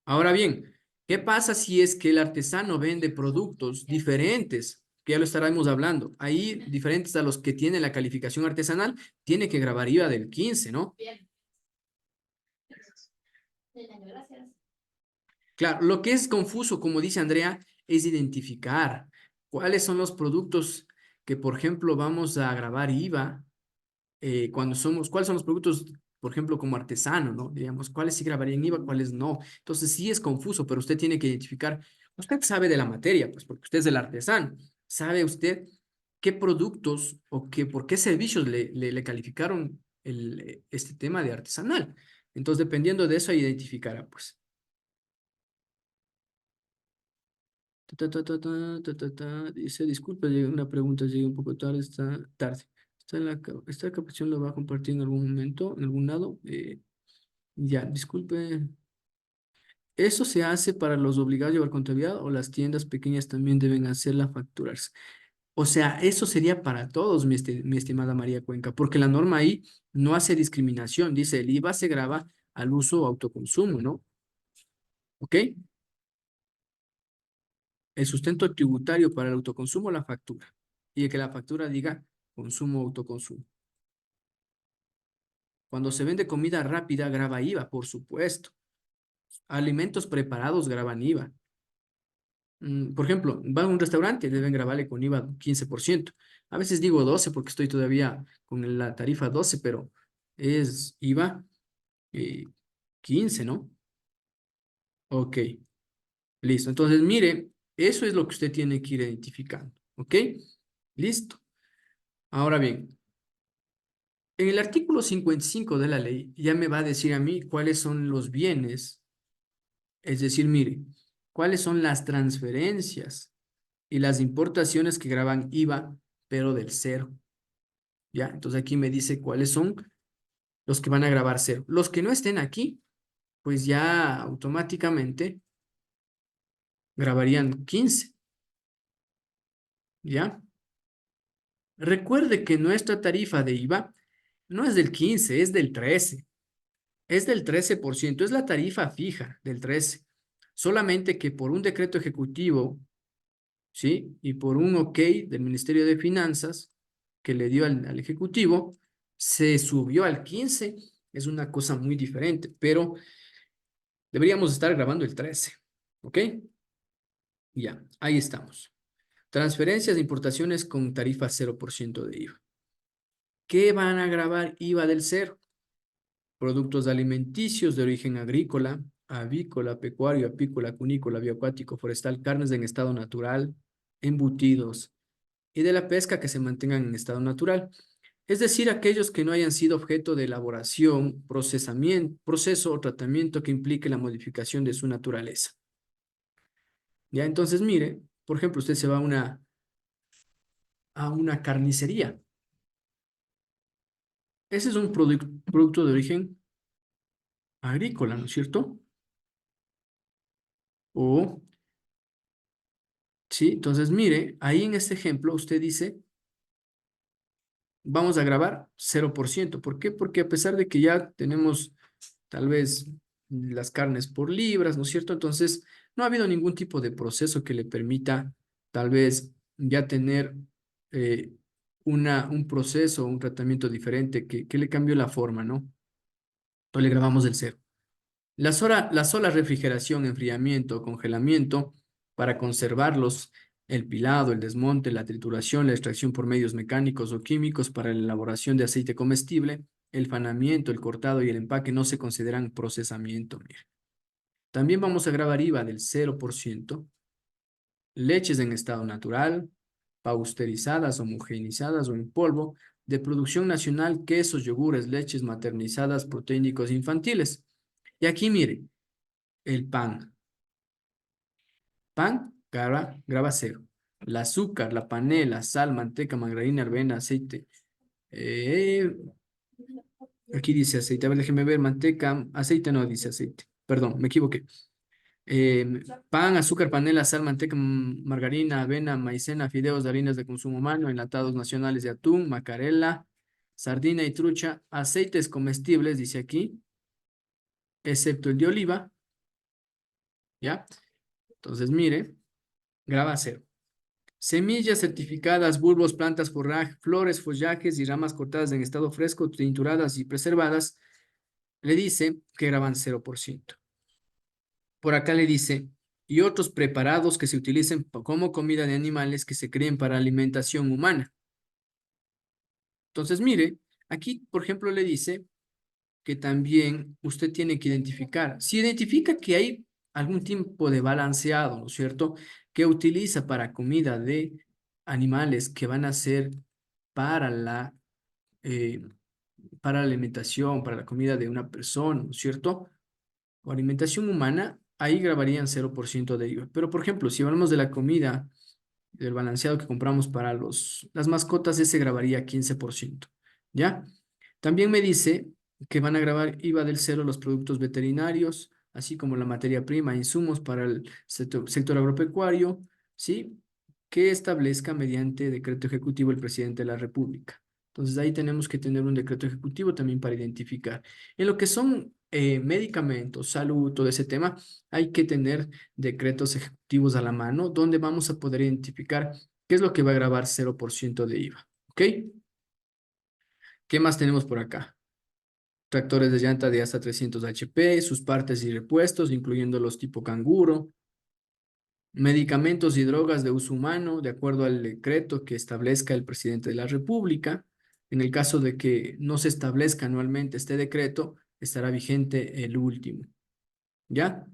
Speaker 1: Ahora bien, ¿qué pasa si es que el artesano vende productos diferentes? Que ya lo estaremos hablando. Ahí, diferentes a los que tiene la calificación artesanal, tiene que grabar IVA del 15, ¿no? Claro, lo que es confuso, como dice Andrea, es identificar cuáles son los productos que, por ejemplo, vamos a grabar IVA cuáles son los productos, por ejemplo, como artesano, ¿no? Digamos, cuáles sí grabarían IVA, cuáles no. Entonces sí es confuso, pero usted tiene que identificar, usted sabe de la materia, pues porque usted es el artesano, sabe usted qué productos o por qué servicios le calificaron este tema de artesanal. Entonces, dependiendo de eso, identificará, pues. Dice, disculpe, llegué una pregunta, llegué un poco tarde, está tarde. Esta capacitación lo va a compartir en algún momento, en algún lado. Ya, disculpe. ¿Eso se hace para los obligados a llevar contabilidad o las tiendas pequeñas también deben hacerla facturarse? O sea, eso sería para todos, mi estimada María Cuenca, porque la norma ahí no hace discriminación. Dice, el IVA se graba al uso o autoconsumo, ¿no? ¿Ok? El sustento tributario para el autoconsumo, la factura. Y que la factura diga consumo o autoconsumo. Cuando se vende comida rápida, graba IVA, por supuesto. Alimentos preparados graban IVA. Por ejemplo, van a un restaurante, deben grabarle con IVA 15%. A veces digo 12 porque estoy todavía con la tarifa 12, pero es IVA eh, 15, ¿no? Ok, listo. Entonces, mire, eso es lo que usted tiene que ir identificando. ¿Ok? Listo. Ahora bien, en el artículo 55 de la ley ya me va a decir a mí cuáles son los bienes, es decir, mire, cuáles son las transferencias y las importaciones que graban IVA, pero del cero. ¿Ya? Entonces aquí me dice cuáles son los que van a grabar cero. Los que no estén aquí, pues ya automáticamente grabarían 15. ¿Ya? Recuerde que nuestra tarifa de IVA no es del 15, es del 13. Es del 13%, es la tarifa fija del 13. Solamente que por un decreto ejecutivo, ¿sí? Y por un ok del Ministerio de Finanzas que le dio al Ejecutivo, se subió al 15. Es una cosa muy diferente, pero deberíamos estar grabando el 13. ¿Ok? Ya, ahí estamos. Transferencias de importaciones con tarifa 0% de IVA. ¿Qué van a grabar IVA del cero? Productos alimenticios de origen agrícola, avícola, pecuario, apícola, cunícola, bioacuático, forestal, carnes en estado natural, embutidos y de la pesca que se mantengan en estado natural. Es decir, aquellos que no hayan sido objeto de elaboración, procesamiento, proceso o tratamiento que implique la modificación de su naturaleza. Ya, entonces, mire, por ejemplo, usted se va a una carnicería. Ese es un producto de origen agrícola, ¿no es cierto? O, sí, entonces, mire, ahí en este ejemplo usted dice, vamos a grabar 0%. ¿Por qué? Porque a pesar de que ya tenemos tal vez las carnes por libras, ¿no es cierto? Entonces, no ha habido ningún tipo de proceso que le permita tal vez ya tener eh, un proceso, un tratamiento diferente que le cambió la forma, ¿no? Entonces le grabamos el cero. La sola refrigeración, enfriamiento o congelamiento para conservarlos, el pilado, el desmonte, la trituración, la extracción por medios mecánicos o químicos para la elaboración de aceite comestible, el fanamiento, el cortado y el empaque no se consideran procesamiento. Mire. También vamos a grabar IVA del 0%, leches en estado natural, pasteurizadas, homogenizadas o en polvo, de producción nacional, quesos, yogures, leches maternizadas, proteínicos infantiles. Y aquí mire, el pan. Pan, grava cero. El azúcar, la panela, sal, manteca, margarina, avena, aceite. Eh, Aquí dice aceite. A ver, déjeme ver. Manteca, aceite no dice aceite. Perdón, me equivoqué. Pan, azúcar, panela, sal, manteca, margarina, avena, maicena, fideos de harinas de consumo humano, enlatados nacionales de atún, macarela, sardina y trucha, aceites comestibles, dice aquí, excepto el de oliva, ¿ya? Entonces, mire, graba cero. Semillas certificadas, bulbos, plantas, flores, follajes y ramas cortadas en estado fresco, trituradas y preservadas, le dice que graban 0%. Por acá le dice, y otros preparados que se utilicen como comida de animales que se críen para alimentación humana. Entonces, mire, aquí, por ejemplo, le dice que también usted tiene que identificar, si identifica que hay algún tipo de balanceado, ¿no es cierto?, que utiliza para comida de animales que van a ser para eh, para la alimentación, para la comida de una persona, ¿no es cierto? O alimentación humana, ahí grabarían 0% de IVA. Pero, por ejemplo, si hablamos de la comida, del balanceado que compramos para las mascotas, ese grabaría 15%, ¿ya? También me dice que van a grabar IVA del cero los productos veterinarios, así como la materia prima, insumos para el sector agropecuario, ¿sí? Que establezca mediante decreto ejecutivo el presidente de la República. Entonces ahí tenemos que tener un decreto ejecutivo también para identificar. En lo que son medicamentos, salud, todo ese tema, hay que tener decretos ejecutivos a la mano donde vamos a poder identificar qué es lo que va a grabar 0% de IVA. ¿Ok? ¿Qué más tenemos por acá? Tractores de llanta de hasta 300 HP, sus partes y repuestos, incluyendo los tipo canguro, medicamentos y drogas de uso humano, de acuerdo al decreto que establezca el presidente de la República. En el caso de que no se establezca anualmente este decreto, estará vigente el último. ¿Ya?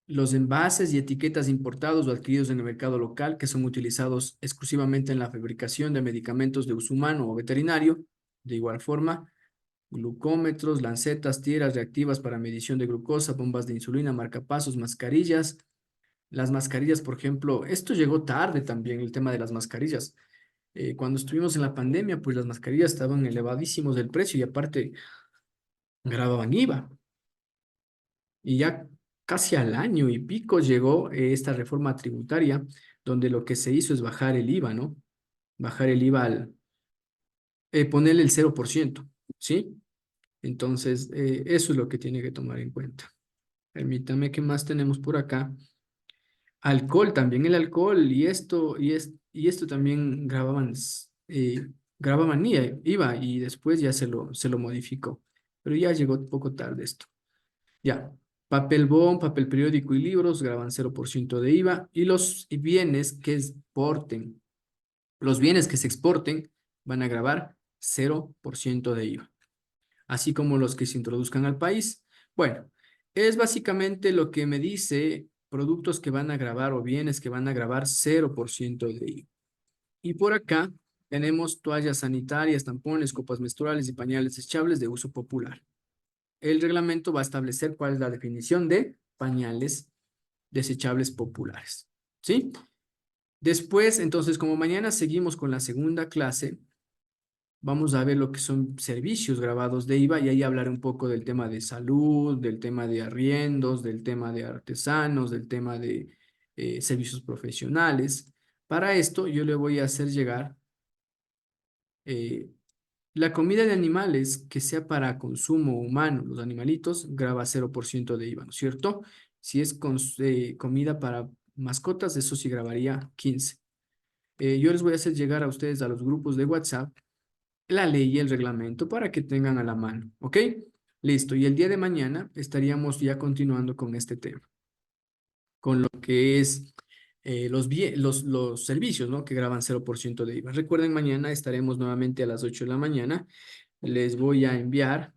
Speaker 1: Los envases y etiquetas importados o adquiridos en el mercado local que son utilizados exclusivamente en la fabricación de medicamentos de uso humano o veterinario, de igual forma, glucómetros, lancetas, tiras reactivas para medición de glucosa, bombas de insulina, marcapasos, mascarillas. Las mascarillas, por ejemplo, esto llegó tarde también, el tema de las mascarillas. Cuando estuvimos en la pandemia, pues las mascarillas estaban elevadísimos del precio y aparte grababan IVA. Y ya casi al año y pico llegó esta reforma tributaria, donde lo que se hizo es bajar el IVA, ¿no? Bajar el IVA ponerle el 0%, ¿sí? Entonces, eso es lo que tiene que tomar en cuenta. Permítame, ¿qué más tenemos por acá? Alcohol, también el alcohol, y esto también grababan IVA y después ya se lo modificó. Pero ya llegó un poco tarde esto. Ya, papel bond, papel periódico y libros graban 0% de IVA y los bienes que se exporten van a grabar 0% de IVA, así como los que se introduzcan al país. Bueno, es básicamente lo que me dice productos que van a grabar o bienes que van a grabar 0% de IVA. Y por acá tenemos toallas sanitarias, tampones, copas menstruales y pañales desechables de uso popular. El reglamento va a establecer cuál es la definición de pañales desechables populares. ¿Sí? Después, entonces, como mañana seguimos con la segunda clase, vamos a ver lo que son servicios grabados de IVA y ahí hablaré un poco del tema de salud, del tema de arriendos, del tema de artesanos, del tema de servicios profesionales. Para esto, yo le voy a hacer llegar eh, la comida de animales que sea para consumo humano, los animalitos, graba 0% de IVA, ¿no es cierto? Si es comida para mascotas, eso sí grabaría 15. Yo les voy a hacer llegar a ustedes a los grupos de WhatsApp la ley y el reglamento para que tengan a la mano, ¿ok? Listo, y el día de mañana estaríamos ya continuando con este tema, con lo que es los servicios, ¿no? Que graban 0% de IVA. Recuerden, mañana estaremos nuevamente a las 8 de la mañana. Les voy a enviar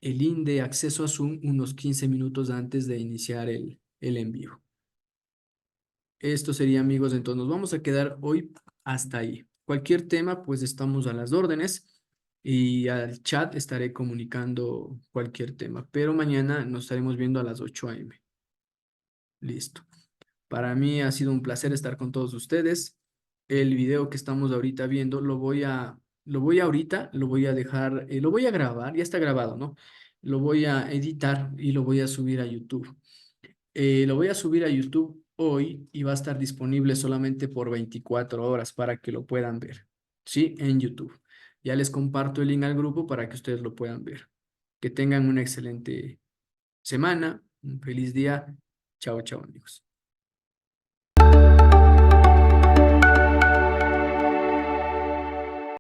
Speaker 1: el link de acceso a Zoom unos 15 minutos antes de iniciar el envío. Esto sería, amigos, entonces nos vamos a quedar hoy hasta ahí. cualquier tema, pues estamos a las órdenes y al chat estaré comunicando cualquier tema, pero mañana nos estaremos viendo a las 8 a.m. Listo. Para mí ha sido un placer estar con todos ustedes. El video que estamos ahorita viendo lo voy a dejar, lo voy a grabar, ya está grabado, ¿no? Lo voy a editar y lo voy a subir a YouTube. Lo voy a subir a YouTube hoy y va a estar disponible solamente por 24 horas para que lo puedan ver, ¿sí? En YouTube. Ya les comparto el link al grupo para que ustedes lo puedan ver. Que tengan una excelente semana, un feliz día. Chao, chao, amigos.